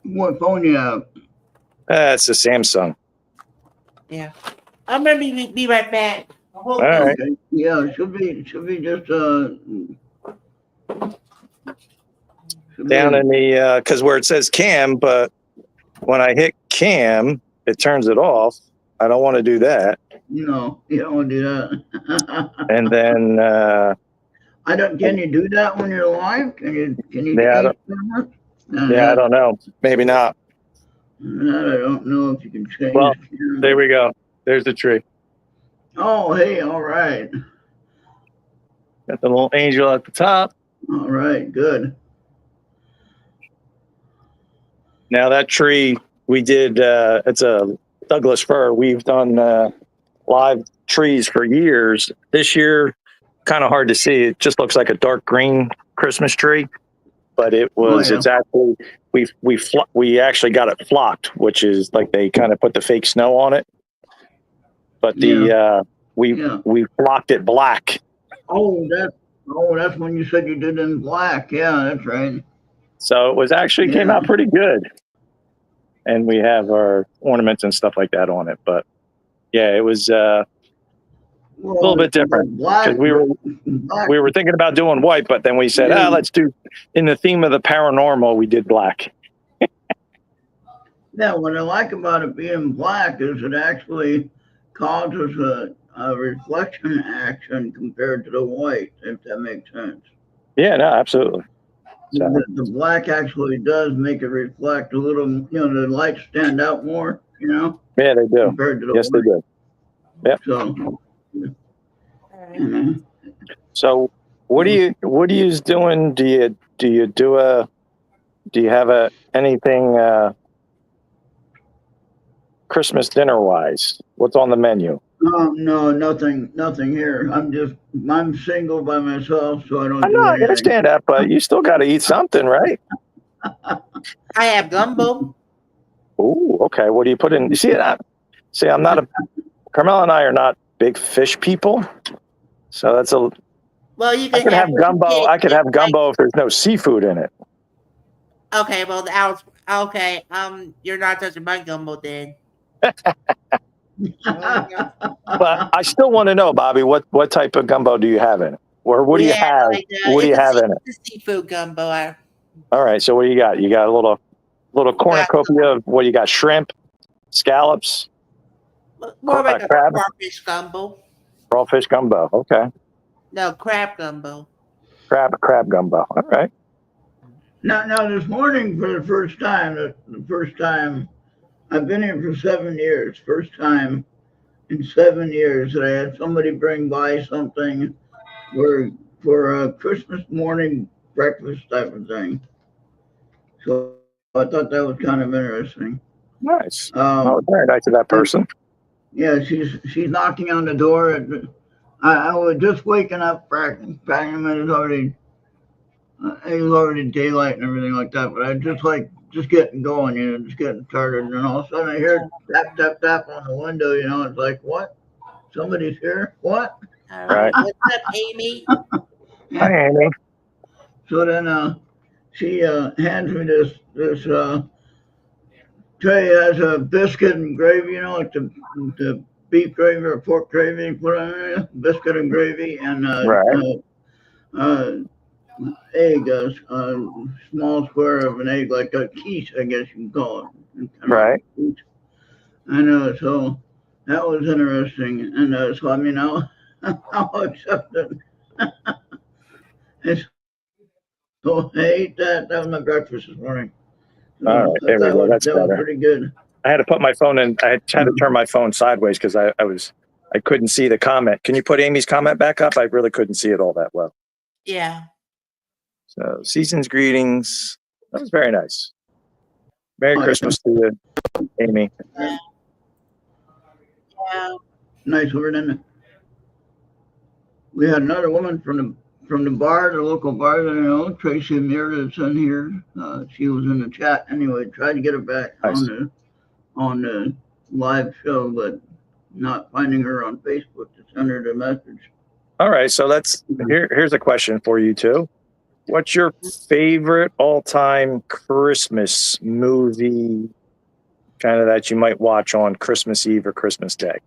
Speaker 1: What phone you have?
Speaker 3: It's a Samsung.
Speaker 2: Yeah, I'm gonna be right back.
Speaker 3: All right.
Speaker 1: Okay. Yeah, it should be just
Speaker 3: Down in the because where it says cam, but when I hit cam, it turns it off. I don't want to do that.
Speaker 1: No, you don't want to do that.
Speaker 3: And then
Speaker 1: I don't. Can you do that when you're live? Can you?
Speaker 3: Yeah, I don't know. Maybe not.
Speaker 1: That I don't know if you can change.
Speaker 3: Well, there we go. There's the tree.
Speaker 1: Oh, hey, all right.
Speaker 3: Got the little angel at the top.
Speaker 1: All right, good.
Speaker 3: Now that tree we did. It's a Douglas fir. We've done live trees for years. This year, kind of hard to see. It just looks like a dark green Christmas tree, but it was. It's actually we actually got it flocked, which is like they kind of put the fake snow on it. But we flocked it black.
Speaker 1: Oh, that's when you said you did it in black. Yeah, that's right.
Speaker 3: So it was actually came out pretty good. And we have our ornaments and stuff like that on it. But yeah, it was a little bit different because we were thinking about doing white, but then we said, let's do in the theme of the paranormal. We did black.
Speaker 1: Yeah, what I like about it being black is it actually causes a reflection action compared to the white, if that makes sense.
Speaker 3: Yeah, no, absolutely. So.
Speaker 1: The black actually does make it reflect a little, the lights stand out more, Yeah,
Speaker 3: they do.
Speaker 1: Compared to the
Speaker 3: yes,
Speaker 1: white.
Speaker 3: they do. Yep.
Speaker 1: So,
Speaker 3: So what are you doing? Do you have anything Christmas dinner wise? What's on the menu?
Speaker 1: No, nothing here. I'm single by myself, so I don't.
Speaker 3: I understand that, but you still got to eat something, right?
Speaker 2: I have gumbo.
Speaker 3: Ooh, okay. What do you put in? You see, I'm not Carmel and I are not big fish people, so that's a.
Speaker 2: Well, you
Speaker 3: I
Speaker 2: can
Speaker 3: could have gumbo. I could have
Speaker 2: like,
Speaker 3: gumbo if there's no seafood in it.
Speaker 2: okay, well, okay, you're not touching my gumbo then.
Speaker 3: But I still want to know, Bobby, what type of gumbo do you have in it? Or what do you have?
Speaker 2: Like,
Speaker 3: What do you have in it?
Speaker 2: It's a seafood gumbo.
Speaker 3: All right. So what do you got? You got a little cornucopia of what you got? Shrimp, scallops,
Speaker 2: more like a
Speaker 3: crab,
Speaker 2: crawfish gumbo.
Speaker 3: crawfish gumbo. Okay.
Speaker 2: No, crab gumbo.
Speaker 3: Crab gumbo. All right.
Speaker 1: Now this morning for the first time, I've been here for 7 years. First time in 7 years that I had somebody bring by something for a Christmas morning breakfast type of thing. So I thought that was kind of interesting.
Speaker 3: Nice. Very nice of that person.
Speaker 1: Yeah, she's knocking on the door. I was just waking up, practicing. It was already daylight and everything like that. But I just getting going, just getting started. And then all of a sudden I hear tap tap tap on the window. It's like, what? Somebody's here? What?
Speaker 3: Right.
Speaker 2: What's up, Amy?
Speaker 3: Hi, Amy.
Speaker 1: So then she hands me this tray. Has a biscuit and gravy, like the beef gravy or pork gravy, put on it, biscuit and gravy, and egg, a small square of an egg, like a quiche, I guess you can call it.
Speaker 3: Right.
Speaker 1: I know. So that was interesting, and so I mean, I'll accept it. So I ate that. That was my breakfast this morning. So
Speaker 3: all right, there we go. That's better.
Speaker 1: Was pretty good.
Speaker 3: I had to put my phone in. I had to turn my phone sideways because I couldn't see the comment. Can you put Amy's comment back up? I really couldn't see it all that well.
Speaker 2: Yeah.
Speaker 3: So season's greetings. That was very nice. Merry Christmas to you, Amy.
Speaker 2: Yeah.
Speaker 1: Nice word, isn't it? We had another woman from the bar, the local bar that Tracy Amir, that's in here. She was in the chat anyway. Tried to get her back on the live show, but not finding her on Facebook to send her the message.
Speaker 3: All right, so here's a question for you too. What's your favorite all-time Christmas movie, kind of that you might watch on Christmas Eve or Christmas Day?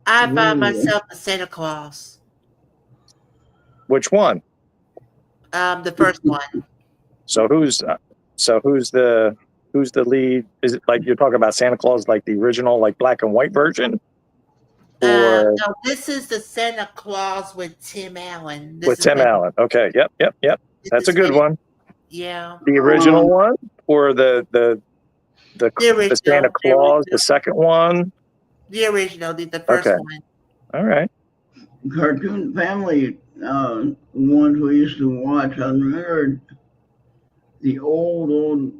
Speaker 2: I found myself a Santa Claus.
Speaker 3: Which one?
Speaker 2: The first one.
Speaker 3: So who's the lead? Is it like you're talking about Santa Claus, like the original, like black and white version? Or
Speaker 2: no, this is the Santa Claus with Tim Allen.
Speaker 3: Allen. Okay. Yep. That's a good one.
Speaker 2: Yeah.
Speaker 3: The original one or the Santa Claus, the second one?
Speaker 2: The original, the first one.
Speaker 3: All right.
Speaker 1: Cartoon Family ones we used to watch. I remember the old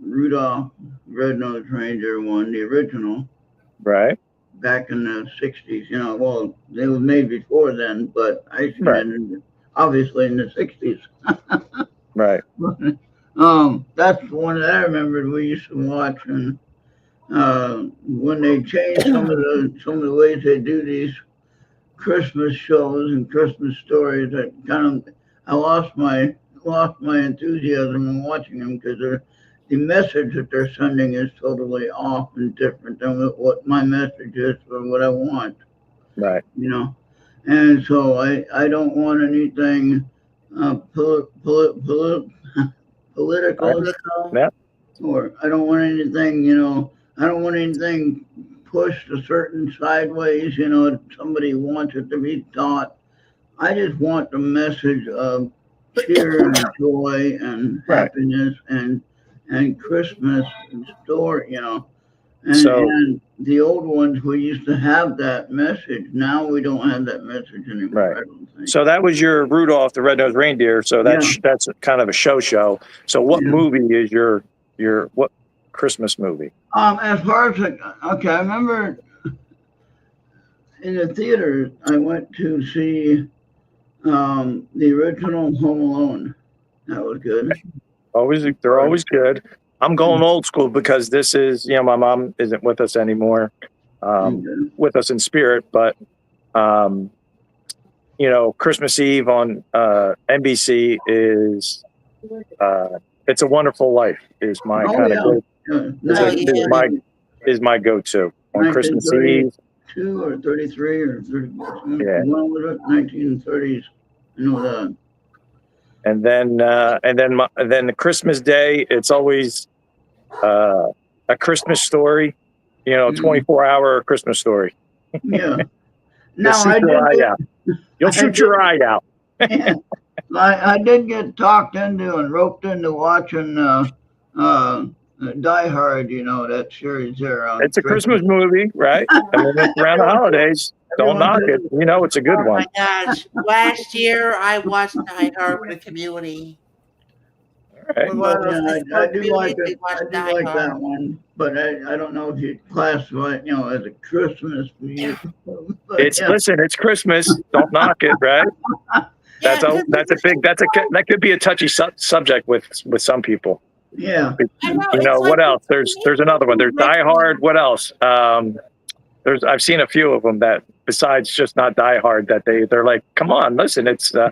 Speaker 1: Rudolph Red-Nosed Reindeer one, the original.
Speaker 3: Right.
Speaker 1: Back in the 60s, well, they were made before then, but I used to obviously in the 60s.
Speaker 3: Right.
Speaker 1: That's the one that I remembered we used to watch, and when they changed some of the ways they do these Christmas shows and Christmas stories, I lost my enthusiasm in watching them because the message that they're sending is totally off and different than what my message is or what I want.
Speaker 3: Right.
Speaker 1: And so I don't want anything political.
Speaker 3: Yeah.
Speaker 1: Or I don't want anything, I don't want anything pushed a certain sideways, somebody wants it to be taught. I just want the message of cheer and joy and happiness and Christmas and story, And the old ones, we used to have that message. Now we don't have that message anymore.
Speaker 3: Right.
Speaker 1: I don't think.
Speaker 3: So that was your Rudolph the Red-Nosed Reindeer. So that's kind of a show. So what movie is your what Christmas movie?
Speaker 1: As far as I remember in the theater, I went to see the original Home Alone. That was good.
Speaker 3: They're always good. I'm going old school because this is, my mom isn't with us anymore, with us in spirit, but, Christmas Eve on NBC is, It's a Wonderful Life is my kind of is my go-to on Christmas Eve.
Speaker 1: 2 or 33 or 30.
Speaker 3: Yeah.
Speaker 1: One was it 1930s. I know that.
Speaker 3: And then the Christmas Day, it's always a Christmas Story, 24-hour Christmas Story.
Speaker 1: Yeah.
Speaker 3: You'll shoot your eye out.
Speaker 1: Yeah. I did get talked into and roped into watching Die Hard, that series there.
Speaker 3: It's a Christmas movie, right? I mean, it's around the holidays. Don't knock it. It's a good one.
Speaker 2: Oh my gosh. Last year I watched Die Hard with the community.
Speaker 3: Right.
Speaker 1: I do like it. I do like that one, but I don't know if you'd classify it, as a Christmas movie.
Speaker 3: Listen, it's Christmas. Don't knock it, right? That could be a touchy subject with some people.
Speaker 1: Yeah.
Speaker 3: What else? There's another one. There's Die Hard. What else? I've seen a few of them that besides just not Die Hard that they're like, come on, listen, it's no.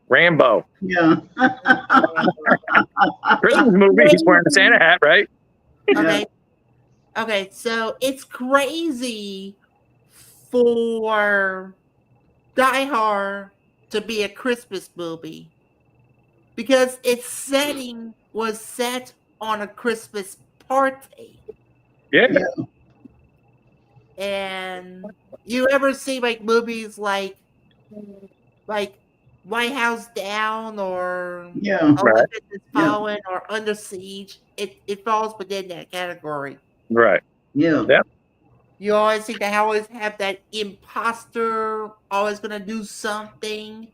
Speaker 3: Rambo.
Speaker 1: Yeah.
Speaker 3: Christmas movie. He's wearing a Santa hat, right?
Speaker 2: Okay. So it's crazy for Die Hard to be a Christmas movie because its setting was set on a Christmas party.
Speaker 3: Yeah.
Speaker 2: And you ever see movies like White House Down or Olympus Has Fallen or Under Siege? It falls within that category.
Speaker 3: Right.
Speaker 1: Yeah.
Speaker 2: You always seem to always have that imposter always going to do something.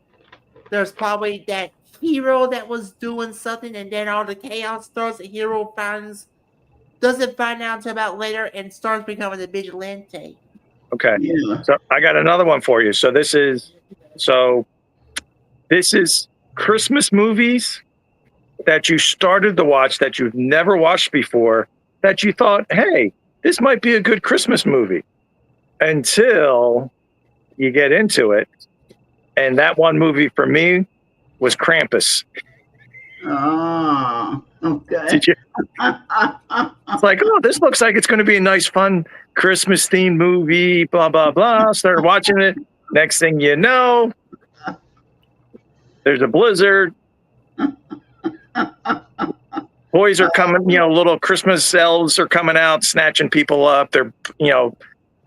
Speaker 2: There's probably that hero that was doing something, and then all the chaos starts. The hero doesn't find out until about later and starts becoming a vigilante.
Speaker 3: Okay.
Speaker 1: Yeah.
Speaker 3: So I got another one for you. So this is Christmas movies that you started to watch that you've never watched before that you thought, hey, this might be a good Christmas movie until you get into it. And that one movie for me was Krampus.
Speaker 1: Oh, okay.
Speaker 3: It's like, oh, this looks like it's going to be a nice, fun Christmas themed movie, blah, blah, blah. Started watching it. Next thing you know, there's a blizzard. Boys are coming, little Christmas elves are coming out, snatching people up. They're,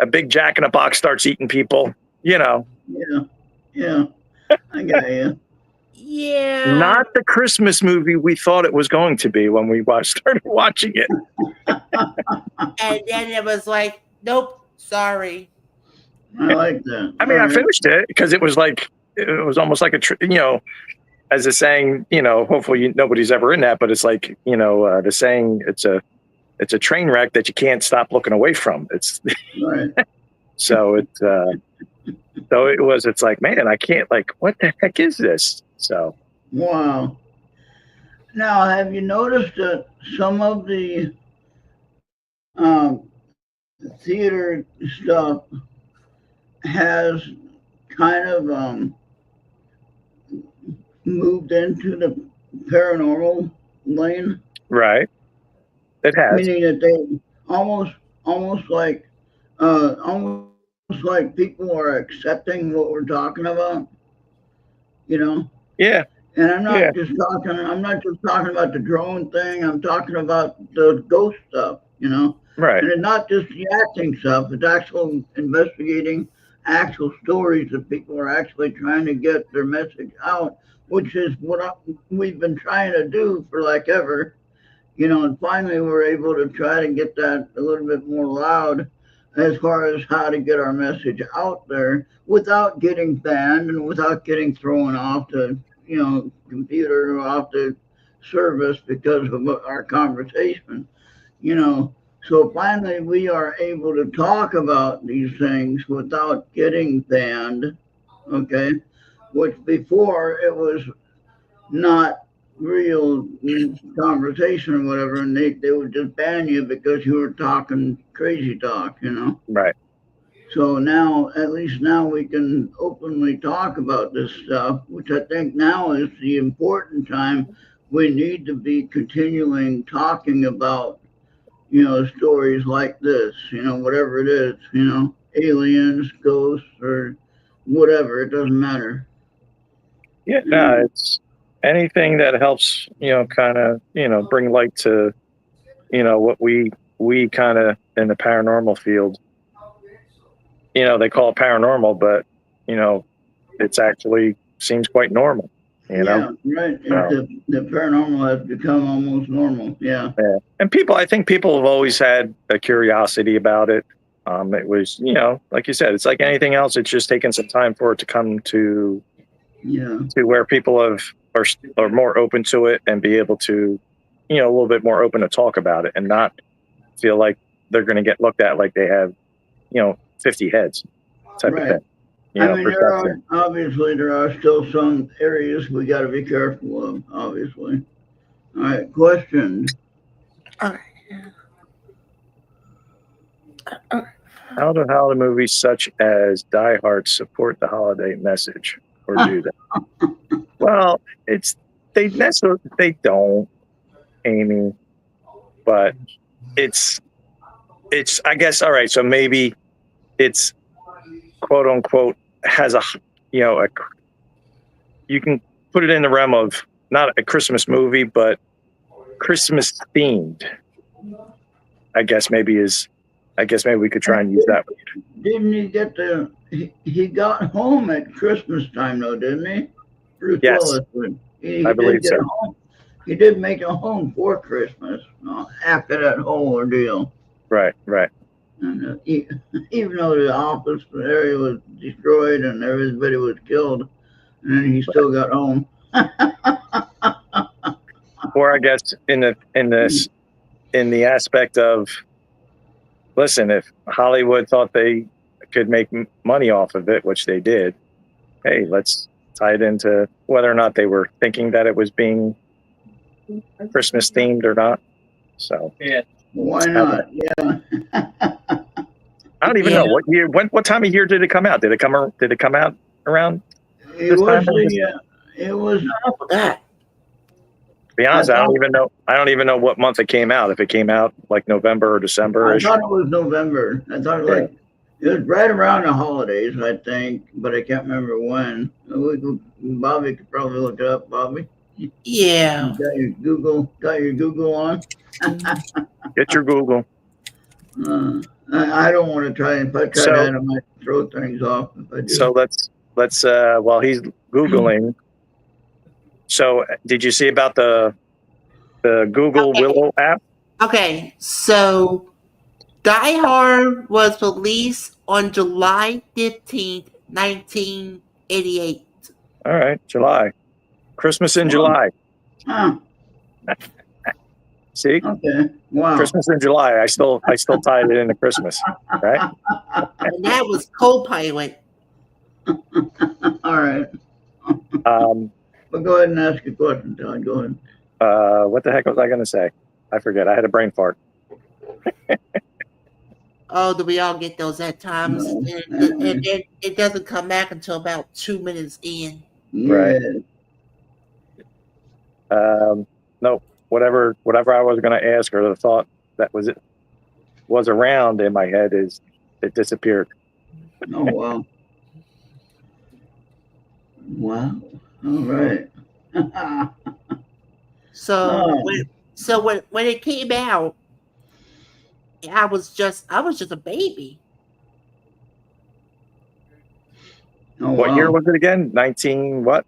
Speaker 3: a big Jack in a Box starts eating people,
Speaker 1: Yeah. I got you.
Speaker 2: Yeah.
Speaker 3: Not the Christmas movie we thought it was going to be when we started watching it.
Speaker 2: And then it was like, nope, sorry.
Speaker 1: I like that.
Speaker 3: I mean, I finished it because it was almost like as a saying, hopefully nobody's ever in that, but it's like, the saying, it's a train wreck that you can't stop looking away from. It's
Speaker 1: right.
Speaker 3: It's like, man, I can't, what the heck is this? So.
Speaker 1: Wow. Now, have you noticed that some of the theater stuff has kind of moved into the paranormal lane?
Speaker 3: Right. It has.
Speaker 1: Meaning that they almost like people are accepting what we're talking about,
Speaker 3: Yeah.
Speaker 1: And I'm not just talking about the drone thing. I'm talking about the ghost stuff,
Speaker 3: Right.
Speaker 1: And it's not just the acting stuff. It's actual investigating actual stories that people are actually trying to get their message out, which is what we've been trying to do for ever, and finally we're able to try to get that a little bit more loud as far as how to get our message out there without getting banned and without getting thrown off the, computer or off the service because of our conversation, So finally we are able to talk about these things without getting banned, okay? Which before it was not real conversation or whatever, and they would just ban you because you were talking crazy talk, you know.
Speaker 3: Right.
Speaker 1: So now, at least now, we can openly talk about this stuff, which I think now is the important time. We need to be continuing talking about, you know, stories like this, you know, whatever it is, you know, aliens, ghosts, or whatever. It doesn't matter.
Speaker 3: Yeah, no, it's anything that helps, kind of, bring light to, what we kind of in the paranormal field, they call it paranormal, but, it's actually seems quite normal,
Speaker 1: Yeah, right.
Speaker 3: So,
Speaker 1: The paranormal has become almost normal. Yeah.
Speaker 3: yeah. And I think people have always had a curiosity about it. It was, like you said, it's like anything else. It's just taken some time for it to come to
Speaker 1: Yeah.
Speaker 3: where people are more open to it and be able to, a little bit more open to talk about it and not feel like they're going to get looked at like they have, 50 heads type of thing.
Speaker 1: I mean, there are still some areas we got to be careful of, obviously. All right, question.
Speaker 2: Okay.
Speaker 3: How do holiday movies such as Die Hard support the holiday message, or do they? Well, they don't, Amy, but it's I guess, all right. So maybe it's quote unquote has you can put it in the realm of not a Christmas movie, but Christmas themed. I guess maybe we could try and use that.
Speaker 1: Didn't he get he got home at Christmas time though, didn't he? Bruce
Speaker 3: Yes.
Speaker 1: Willis.
Speaker 3: I believe so.
Speaker 1: Home. He did make it home for Christmas after that whole ordeal.
Speaker 3: Right.
Speaker 1: And even though the office area was destroyed and everybody was killed, and then he still got home.
Speaker 3: Or I guess in the aspect of, listen, if Hollywood thought they could make money off of it, which they did, hey, let's tie it into whether or not they were thinking that it was being Christmas themed or not. So
Speaker 4: yeah,
Speaker 1: why not? Yeah.
Speaker 3: I don't even know what year. What time of year did it come out? Did it come out around?
Speaker 1: It was.
Speaker 2: I forgot.
Speaker 3: To be honest, I don't even know what month it came out. If it came out like November or December.
Speaker 1: I thought it was November. I thought it was right around the holidays, I think, but I can't remember when. Bobby could probably look it up. Bobby.
Speaker 2: Yeah.
Speaker 1: Got your Google on?
Speaker 3: Get your Google.
Speaker 1: I don't want to try and that, I might throw things off if I do.
Speaker 3: So let's while he's Googling. So did you see about the Google Willow app?
Speaker 2: Okay, so Die Hard was released on July 15th, 1988.
Speaker 3: All right, July. Christmas in July.
Speaker 1: Huh.
Speaker 3: See?
Speaker 1: Okay. Wow.
Speaker 3: Christmas in July. I still tied it into Christmas, right?
Speaker 2: And that was Co-Pilot.
Speaker 1: All right. But go ahead and ask a question, Todd. Go ahead.
Speaker 3: What the heck was I going to say? I forget. I had a brain fart.
Speaker 2: Oh, do we all get those at times?
Speaker 1: No.
Speaker 2: And it doesn't come back until about 2 minutes in.
Speaker 3: Right. No, whatever I was going to ask, or the thought that was around in my head it disappeared.
Speaker 1: Oh, wow. Wow. All right.
Speaker 2: So when it came out, I was just a baby.
Speaker 1: Oh,
Speaker 3: What
Speaker 1: wow.
Speaker 3: year was it again? 19 what?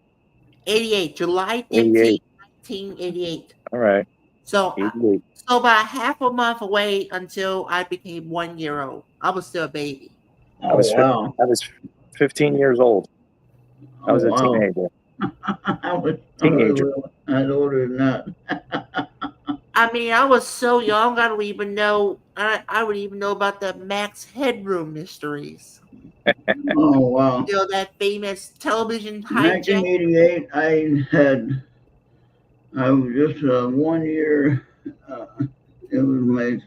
Speaker 2: 88, July 15th, 1988.
Speaker 3: All right.
Speaker 2: So
Speaker 3: 88.
Speaker 2: about half a month away until I became 1 year old. I was still a baby.
Speaker 1: Oh, wow.
Speaker 3: I was 15 years old. I was a teenager.
Speaker 1: I was
Speaker 3: Teenager.
Speaker 1: older than that.
Speaker 2: I mean, I was so young. I don't even know. I would even know about the Max Headroom mysteries.
Speaker 1: Oh, wow.
Speaker 2: You know, that famous television hijack.
Speaker 1: 1988, I I was just 1 year. Uh, it was my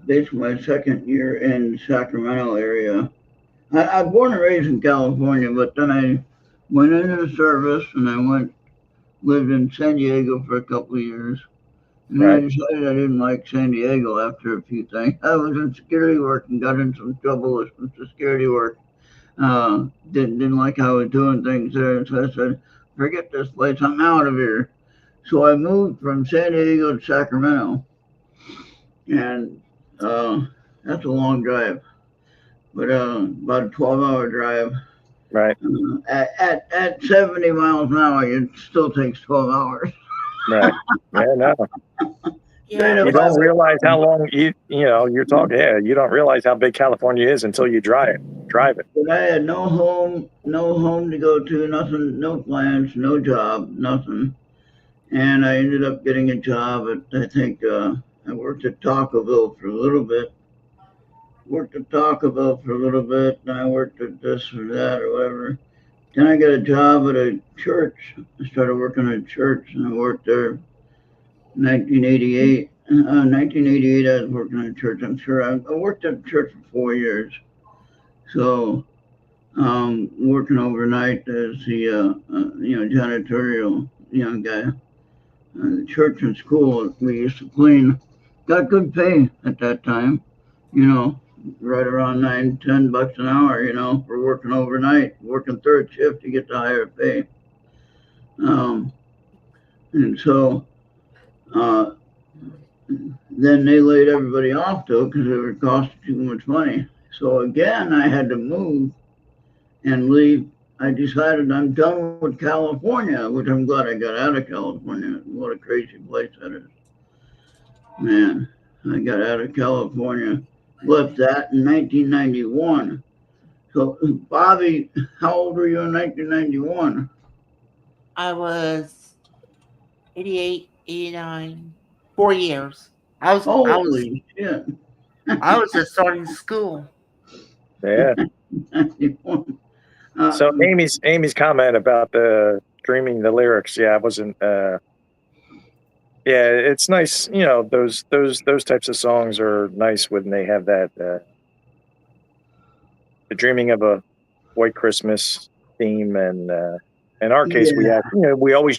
Speaker 1: basically my second year in Sacramento area. I born and raised in California, but then I went into the service and I lived in San Diego for a couple of years. And then I
Speaker 3: Right.
Speaker 1: decided I didn't like San Diego after a few things. I was in security work and got in some trouble with some security work. Didn't like how I was doing things there, so I said, "Forget this place. I'm out of here." So I moved from San Diego to Sacramento, and uh, that's a long drive, but about a 12-hour drive.
Speaker 3: Right.
Speaker 1: At 70 miles an hour, it still takes 12 hours.
Speaker 3: Right. Yeah. No.
Speaker 2: Yeah,
Speaker 3: You don't realize how long you're talking. Yeah. You don't realize how big California is until you drive it.
Speaker 1: But I had no home to go to, nothing, no plans, no job, nothing. And I ended up getting a job at, I think, I worked at Taco Bell for a little bit. Worked at Taco Bell for a little bit, and I worked at this or that or whatever. Then I got a job at a church. I started working at a church, and I worked there 1988. 1988, I was working at a church. I'm sure I worked at a church for 4 years. So, working overnight as the janitorial guy. The church and school we used to clean. Got good pay at that time. You know, right around $9, $10 an hour. For working overnight, working third shift, you get the higher pay. And so uh, then they laid everybody off though because it would cost too much money. So again, I had to move and leave. I decided I'm done with California, which I'm glad I got out of California. What a crazy place that is. Man, I got out of California, left that in 1991. So, Bobby, how old were you in 1991?
Speaker 2: I was 88, 89, 4 years. I was
Speaker 1: Holy shit.
Speaker 2: I was just starting school.
Speaker 3: Yeah.
Speaker 1: 91.
Speaker 3: So Amy's comment about the dreaming the lyrics. Yeah, I wasn't. Yeah, it's nice. Those types of songs are nice when they have that the dreaming of a white Christmas theme, and in our case, we have we always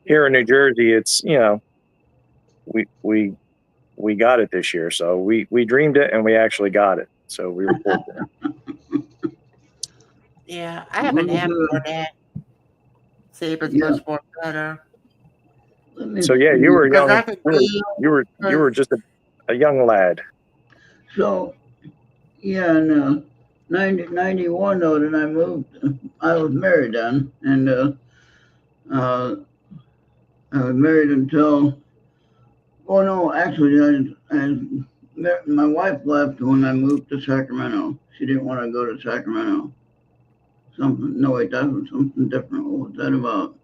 Speaker 3: here in New Jersey. It's we got it this year, so we dreamed it and we actually got it. So we were fortunate.
Speaker 2: Yeah, I haven't had for that. Save as much more better.
Speaker 3: So yeah, you were young.
Speaker 2: I could be-
Speaker 3: You were just a young lad.
Speaker 1: So, yeah, in 91 though, then I moved. I was married then, and I was married until. Oh no, actually, my wife left when I moved to Sacramento. She didn't want to go to Sacramento. No, wait, that was something different. What was that about?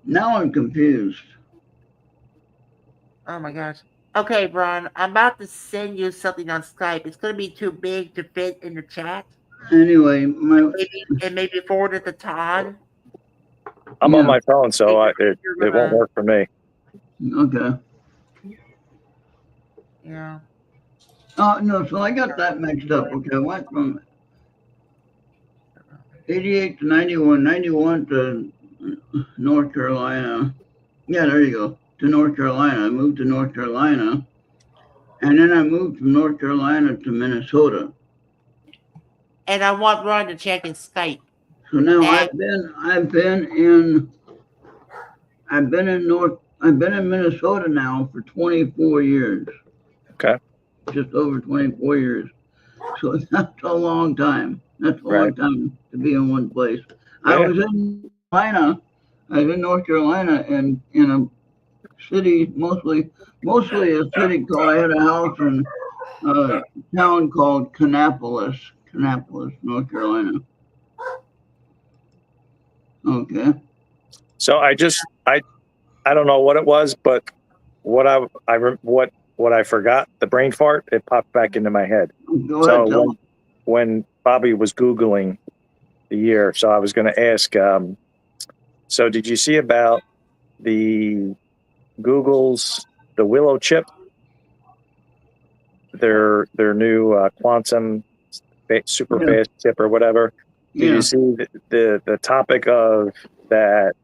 Speaker 1: Now I'm confused.
Speaker 2: Oh my gosh. Okay, Ron, I'm about to send you something on Skype. It's going to be too big to fit in the chat.
Speaker 1: Anyway,
Speaker 2: maybe forward it to Todd.
Speaker 3: I'm on my phone, so it won't work for me.
Speaker 1: Okay.
Speaker 2: Yeah.
Speaker 1: Oh no, so I got that mixed up. Okay, I went from 88 to 91, 91 to North Carolina. Yeah, there you go. To North Carolina. I moved to North Carolina. And then I moved from North Carolina to Minnesota.
Speaker 2: And I want Ron to check his Skype.
Speaker 1: So now I've been in Minnesota now for 24 years.
Speaker 3: Okay.
Speaker 1: Just over 24 years. So that's a long time. That's a long time to be in one place. Yeah. I was in North Carolina in a city, mostly a city called, I had a house in a town called Kannapolis, North Carolina. Okay.
Speaker 3: So I don't know what it was, but what I forgot, the brain fart, it popped back into my head.
Speaker 1: Go ahead,
Speaker 3: so when Bobby was Googling the year, so I was going to ask, So did you see about the Google's the Willow chip? Their new quantum super
Speaker 1: Yeah.
Speaker 3: fast chip or whatever. Did
Speaker 1: Yeah.
Speaker 3: you see the topic of that?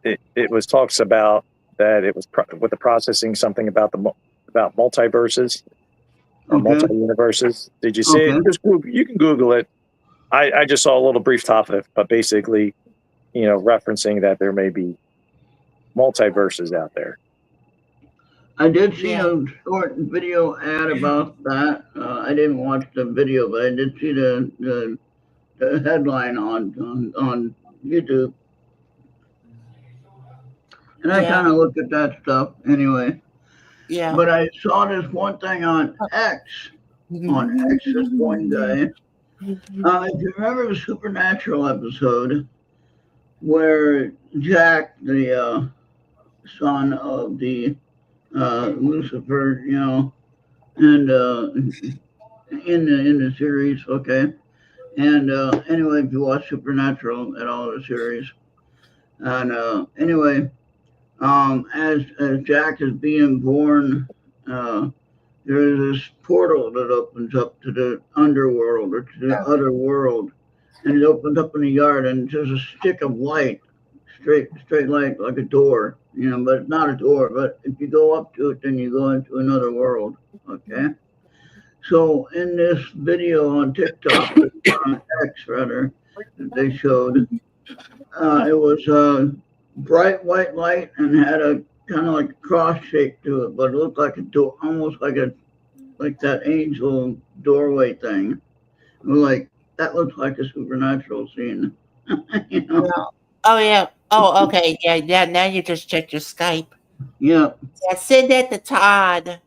Speaker 3: It was talks about that it was with the processing something about about multiverses or
Speaker 1: Okay.
Speaker 3: multi-universes. Did you see
Speaker 1: Okay.
Speaker 3: it? Just Google, you can Google it. I just saw a little brief topic, but basically, referencing that there may be multiverses out there.
Speaker 1: I did see
Speaker 2: Yeah.
Speaker 1: a short video ad about that. I didn't watch the video, but I did see the headline on YouTube. And I
Speaker 2: Yeah.
Speaker 1: kind of look at that stuff anyway.
Speaker 2: Yeah.
Speaker 1: But I saw this one thing on X. On X, this one guy. If you remember the Supernatural episode where Jack, the son of the Lucifer, and in the series, okay. And anyway, if you watch Supernatural at all, the series, and anyway, as Jack is being born, there is this portal that opens up to the underworld or to the other world, and it opens up in the yard, and there's a stick of light, straight light like a door, but it's not a door. But if you go up to it, then you go into another world. Okay. So in this video on TikTok, on X rather, that they showed, it was bright white light and had a kind of like a cross shape to it, but it looked like a door, almost like that angel doorway thing. Like that looks like a supernatural scene.
Speaker 2: Oh yeah. Oh, okay. Yeah. Now you just check your Skype.
Speaker 1: Yeah.
Speaker 2: I sent that to Todd,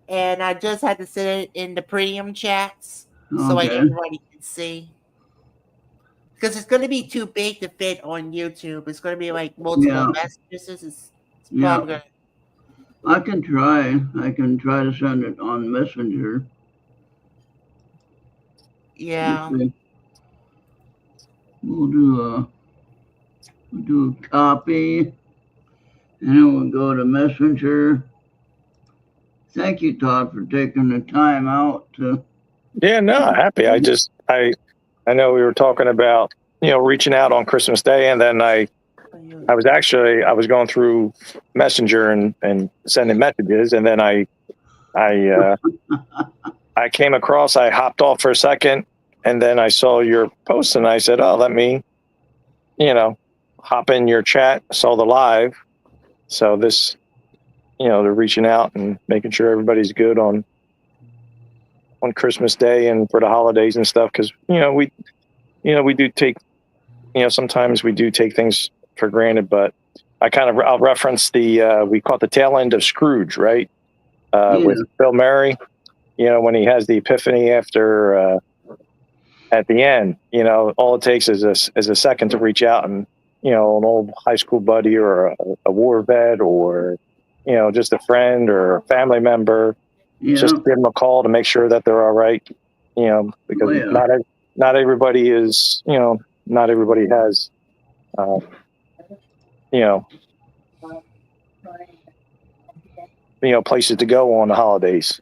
Speaker 2: and I just had to send it in the premium chats so like
Speaker 1: Okay.
Speaker 2: everybody can see. Because it's going to be too big to fit on YouTube. It's going to be like multiple messages. It's probably going to.
Speaker 1: I can try to send it on Messenger.
Speaker 2: Yeah.
Speaker 1: We'll do a copy, and then we'll go to Messenger. Thank you, Todd, for taking the time out to.
Speaker 3: Yeah, no, happy. I know we were talking about, reaching out on Christmas Day, and then I was going through Messenger and sending messages, and then I came across, I hopped off for a second, and then I saw your post, and I said, oh, let me, hop in your chat, saw the live. So this, they're reaching out and making sure everybody's good on Christmas Day and for the holidays and stuff. Cause we do take, sometimes we do take things for granted, but I'll reference we caught the tail end of Scrooge, right? With Bill Murray, when he has the epiphany after, at the end, all it takes is a second to reach out and, an old high school buddy or a war vet or, just a friend or a family member, just give them a call to make sure that they're all right, because not everybody is, not everybody has, places to go on the holidays,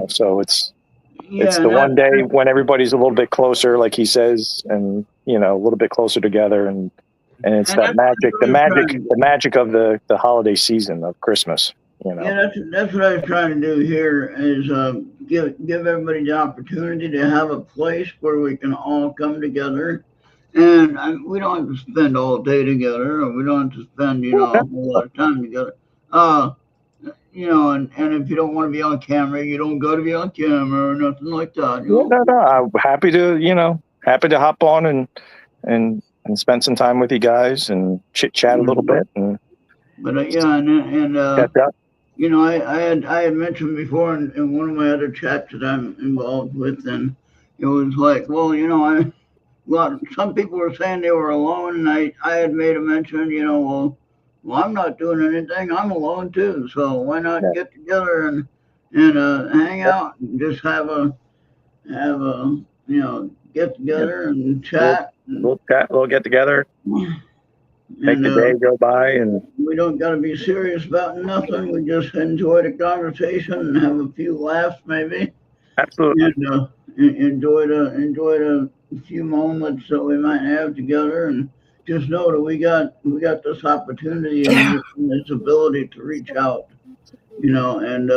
Speaker 3: so it's the one day when everybody's a little bit closer, like he says, and, a little bit closer together. And it's that magic, the magic of the holiday season of Christmas.
Speaker 1: Yeah, that's what I was trying to do here is give everybody the opportunity to have a place where we can all come together, and we don't have to spend all day together, or we don't have to spend a whole lot of time together. And if you don't want to be on camera, you don't go to be on camera or nothing like that.
Speaker 3: No, I'm happy to hop on and spend some time with you guys and chit chat a little bit.
Speaker 1: I had mentioned before in one of my other chats that I'm involved with, and it was like, some people were saying they were alone, and I had made a mention, well, I'm not doing anything. I'm alone too, so why not get together and hang out and just have a get together and chat.
Speaker 3: We'll get together. make
Speaker 1: And
Speaker 3: the day go by. And
Speaker 1: we don't got to be serious about nothing. We just enjoy the conversation and have a few laughs, maybe,
Speaker 3: absolutely,
Speaker 1: and enjoy the few moments that we might have together. And just know that we got this opportunity and this ability to reach out, and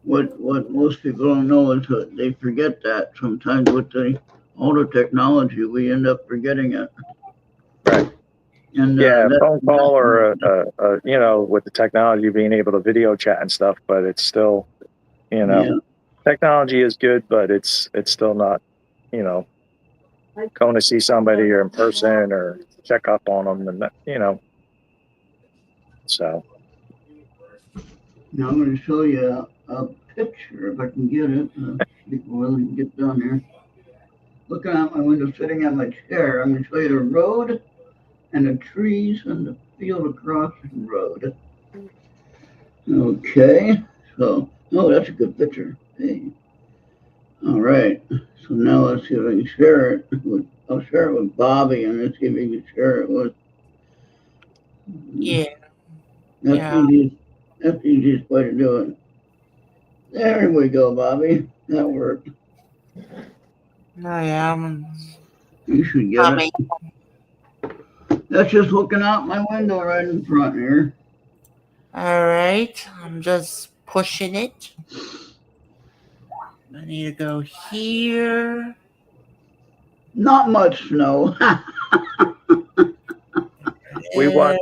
Speaker 1: what most people don't know is that they forget that sometimes with all the technology we end up forgetting it.
Speaker 3: right.
Speaker 1: And
Speaker 3: Yeah, phone call or with the technology being able to video chat and stuff, but it's still,
Speaker 1: yeah,
Speaker 3: technology is good, but it's still not, going to see somebody or in person or check up on them, and so.
Speaker 1: now I'm going to show you a picture if I can get it before we get done here. Looking out my window, sitting at my chair, I'm going to show you the road and the trees and the field across the road. Okay, so, oh, that's a good picture. Hey. All right, so now let's see if I can share it. I'll share it with Bobby and let's see if he can share it with.
Speaker 2: Yeah.
Speaker 1: That's
Speaker 2: Yeah.
Speaker 1: the easiest way to do it. There we go, Bobby. That worked.
Speaker 2: I am
Speaker 1: You should get
Speaker 2: coming.
Speaker 1: it. That's just looking out my window right in front here.
Speaker 2: All right. I'm just pushing it. I need to go here.
Speaker 1: Not much snow.
Speaker 3: We want,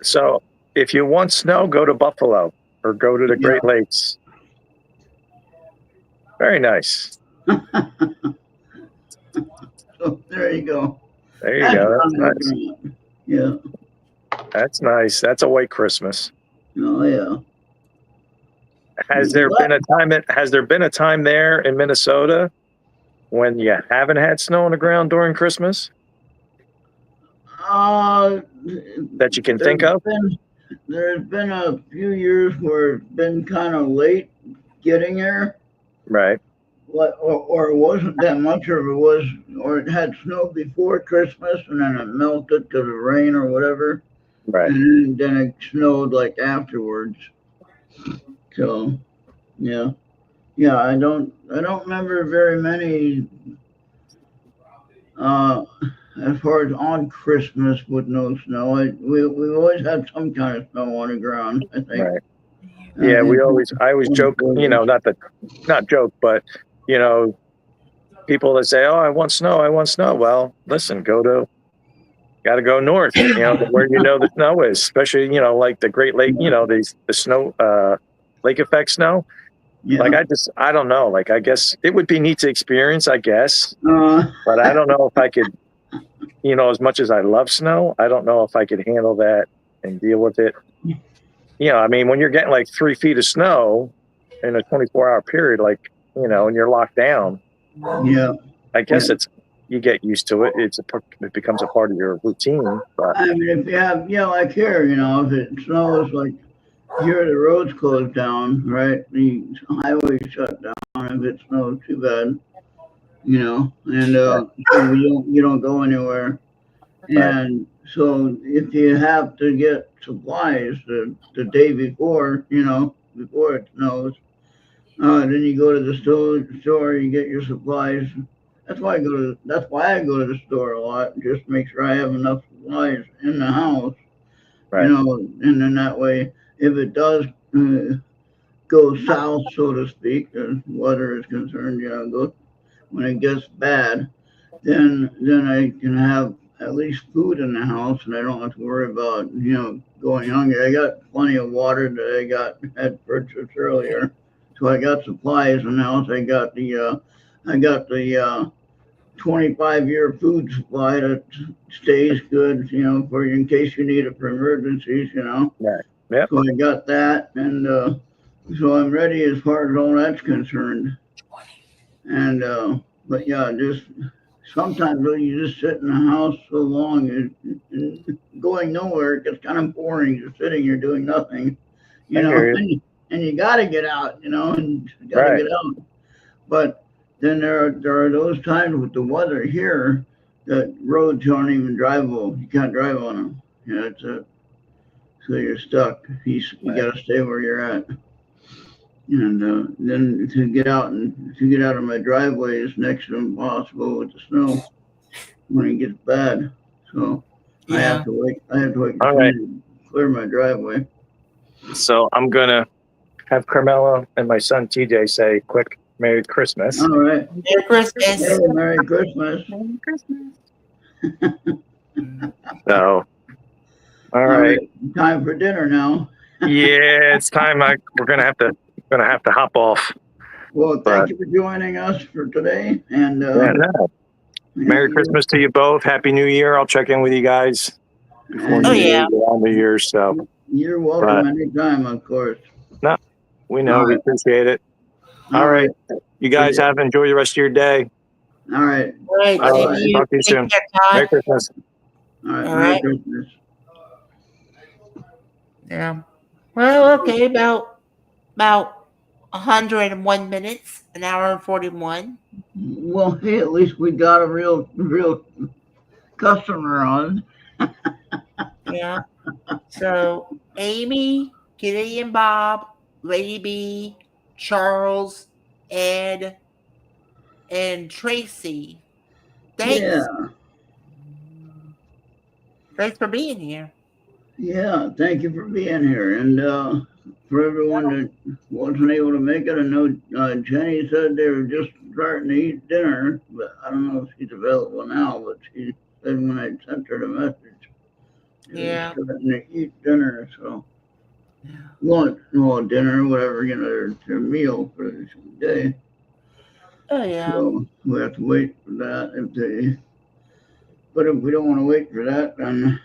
Speaker 3: so if you want snow, go to Buffalo or go to the Great Lakes. Very nice.
Speaker 1: So there you go.
Speaker 3: There you go. That's nice.
Speaker 1: Yeah.
Speaker 3: That's nice. That's a white Christmas.
Speaker 1: Oh yeah.
Speaker 3: Has there been a time there in Minnesota when you haven't had snow on the ground during Christmas that you can think of?
Speaker 1: There's been a few years where it's been kind of late getting there.
Speaker 3: Right.
Speaker 1: Or it wasn't that much, or it had snow before Christmas and then it melted because of rain or whatever.
Speaker 3: Right.
Speaker 1: And then it snowed like afterwards. So, yeah. I don't remember very many as far as on Christmas with no snow. We always had some kind of snow on the ground, I think.
Speaker 3: Right. Yeah, I always joke, not joke, but people that say, "Oh, I want snow." Well, listen, got to go north, where the snow is, especially, like the Great Lake, the snow, lake effect snow.
Speaker 1: Yeah.
Speaker 3: Like, I don't know. Like, I guess it would be neat to experience, I guess. But I don't know if I could, as much as I love snow, I don't know if I could handle that and deal with it. I mean, when you're getting like 3 feet of snow in a 24-hour period, like, and you're locked down.
Speaker 1: Yeah.
Speaker 3: I guess you get used to it. It becomes a part of your routine. But
Speaker 1: I mean, if you have, like here, if it snows, like here, the roads closed down, right? The highway shut down if it snows too bad, and so you don't go anywhere. And so if you have to get supplies the day before, before it snows, then you go to the store, you get your supplies. That's why I go to the store a lot, just to make sure I have enough supplies in the house.
Speaker 3: right.
Speaker 1: And then that way, if it does go south, so to speak, as weather is concerned, when it gets bad, then I can have at least food in the house, and I don't have to worry about going hungry. I got plenty of water that had purchased earlier, so I got supplies in the house. I got the 25-year food supply that stays good, for you in case you need it for emergencies,
Speaker 3: Right. Yep.
Speaker 1: So I got that, and so I'm ready as far as all that's concerned. And but yeah, just sometimes when you just sit in the house so long and going nowhere, it gets kind of boring just sitting here doing nothing, and you got to get out, and you got to get out. But then there are those times with the weather here that roads aren't even drivable. You can't drive on them. Yeah, that's it. So you're stuck. You got to stay where you're at. And then to get out of my driveway is next to impossible with the snow when it gets bad. So I have to wait.
Speaker 3: All right.
Speaker 1: To clear my driveway.
Speaker 3: So I'm gonna have Carmela and my son TJ say quick Merry Christmas.
Speaker 1: All right.
Speaker 2: Merry Christmas.
Speaker 1: Hey, Merry Christmas.
Speaker 3: Merry Christmas. So, all right.
Speaker 1: Time for dinner now.
Speaker 3: Yeah, it's time. We're gonna have to hop off.
Speaker 1: Well, thank you for joining us for today. And
Speaker 3: Merry Christmas to you both. Happy New Year. I'll check in with you guys before New Year's. So
Speaker 1: you're welcome anytime, of course.
Speaker 3: No, we know. We appreciate it. All right. You guys enjoy the rest of your day.
Speaker 1: All right.
Speaker 2: All right.
Speaker 3: Talk to you soon. Merry Christmas.
Speaker 1: All right. Merry Christmas.
Speaker 2: Yeah. Well, okay, about 101 minutes, an hour and 41.
Speaker 1: Well, hey, at least we got a real customer on.
Speaker 2: Yeah. So Amy, Kitty and Bob, Lady B, Charles, Ed, and Tracy. Thanks. Thanks for being here.
Speaker 1: Yeah, thank you for being here. And for everyone that wasn't able to make it, I know Jenny said they were just starting to eat dinner, but I don't know if she's available now, but she said when I sent her the message, they were starting to eat dinner, so dinner, whatever, their meal for the day.
Speaker 2: Oh, yeah.
Speaker 1: So we have to wait for that. But if we don't want to wait for that, then...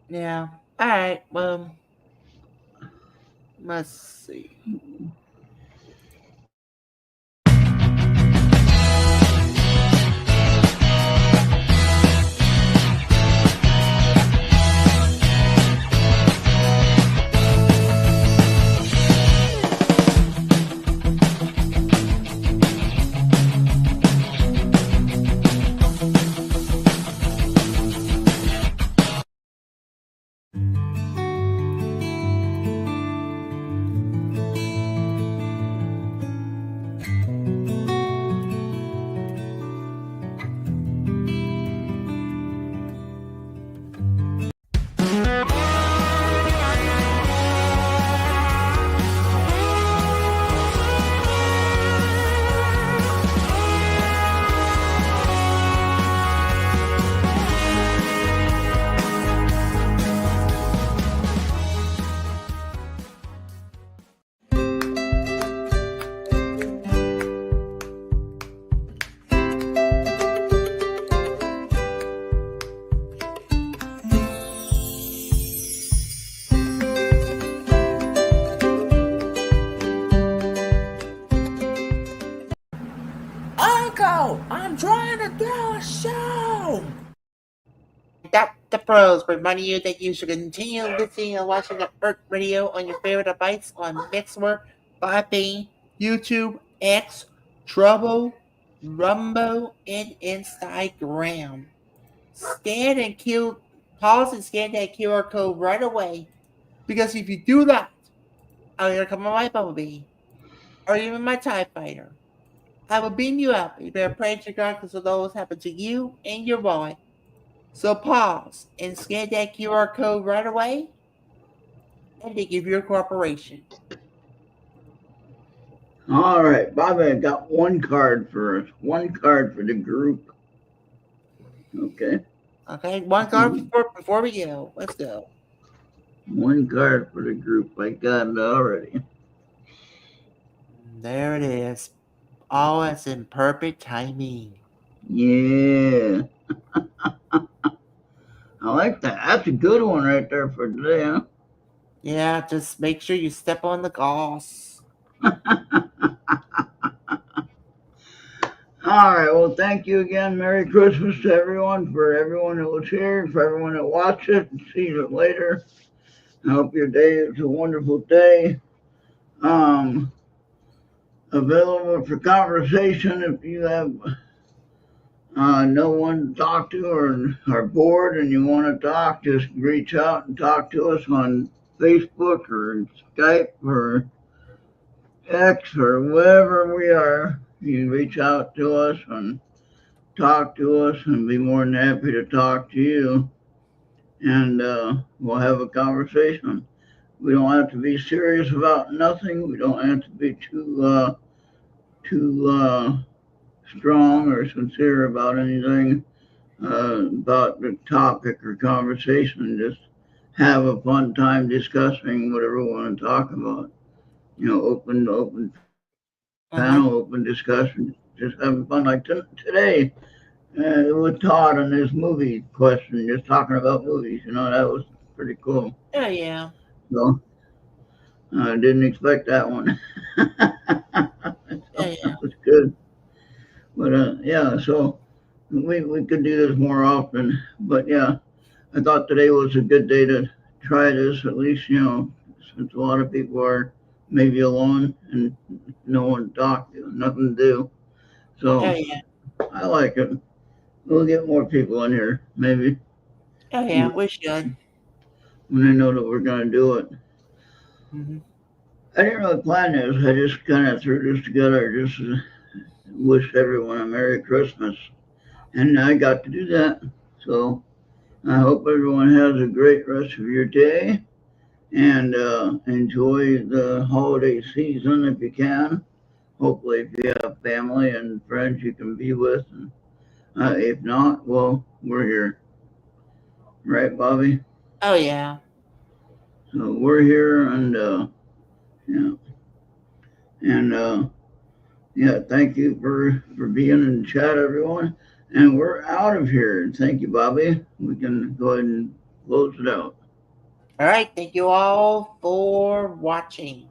Speaker 2: Yeah. All right. Well, let's see. I'm trying to do a show. That's the pros, reminding you that you should continue listening and watching the Earth Radio on your favorite device on Mixer, Podbean, YouTube, X, Trouble, Rumble, and Instagram. Pause and scan that QR code right away, because if you do that, I'm gonna come on my Bumblebee, or even my TIE Fighter. I will beam you up. You better pray to God because of those happen to you and your boy. So pause and scan that QR code right away, and they give you a cooperation.
Speaker 1: All right, Bobby, I got one card for us. One card for the group. Okay.
Speaker 2: Okay, one card before we go. Let's go.
Speaker 1: One card for the group. I got it already.
Speaker 2: There it is. All is in perfect timing.
Speaker 1: Yeah. I like that. That's a good one right there for today, huh?
Speaker 2: Yeah, just make sure you step on the gas.
Speaker 1: All right. Well, thank you again. Merry Christmas to everyone, for everyone that was here, for everyone that watched it. See you later. I hope your day is a wonderful day. Available for conversation if you have no one to talk to or are bored and you want to talk, just reach out and talk to us on Facebook or Skype or X or wherever we are. You can reach out to us and talk to us and be more than happy to talk to you. And we'll have a conversation. We don't have to be serious about nothing. We don't have to be too strong or sincere about anything, about the topic or conversation. Just have a fun time discussing whatever we want to talk about. You know, open
Speaker 2: Uh-huh.
Speaker 1: panel, open discussion, just having fun. Like today with Todd and his movie question, just talking about movies. You know, that was pretty cool.
Speaker 2: Oh, yeah.
Speaker 1: So I didn't expect that one.
Speaker 2: Oh,
Speaker 1: So
Speaker 2: yeah.
Speaker 1: that was good. But yeah, so we could do this more often. But yeah, I thought today was a good day to try this. At least since a lot of people are maybe alone and no one to talk to, nothing to do.
Speaker 2: Oh,
Speaker 1: So
Speaker 2: yeah.
Speaker 1: I like it. We'll get more people in here maybe
Speaker 2: Oh, yeah.
Speaker 1: when
Speaker 2: We should.
Speaker 1: they know that we're gonna do it.
Speaker 2: Mm-hmm.
Speaker 1: I didn't really plan this. I just kind of threw this together. Just wish everyone a Merry Christmas, and I got to do that. So I hope everyone has a great rest of your day and enjoy the holiday season if you can. Hopefully, if you have family and friends you can be with, and if not, well, we're here, right, Bobby?
Speaker 2: Oh, yeah.
Speaker 1: So we're here, and yeah, and yeah, thank you for being in the chat, everyone. And we're out of here. Thank you, Bobby. We can go ahead and close it out.
Speaker 2: All right. Thank you all for watching.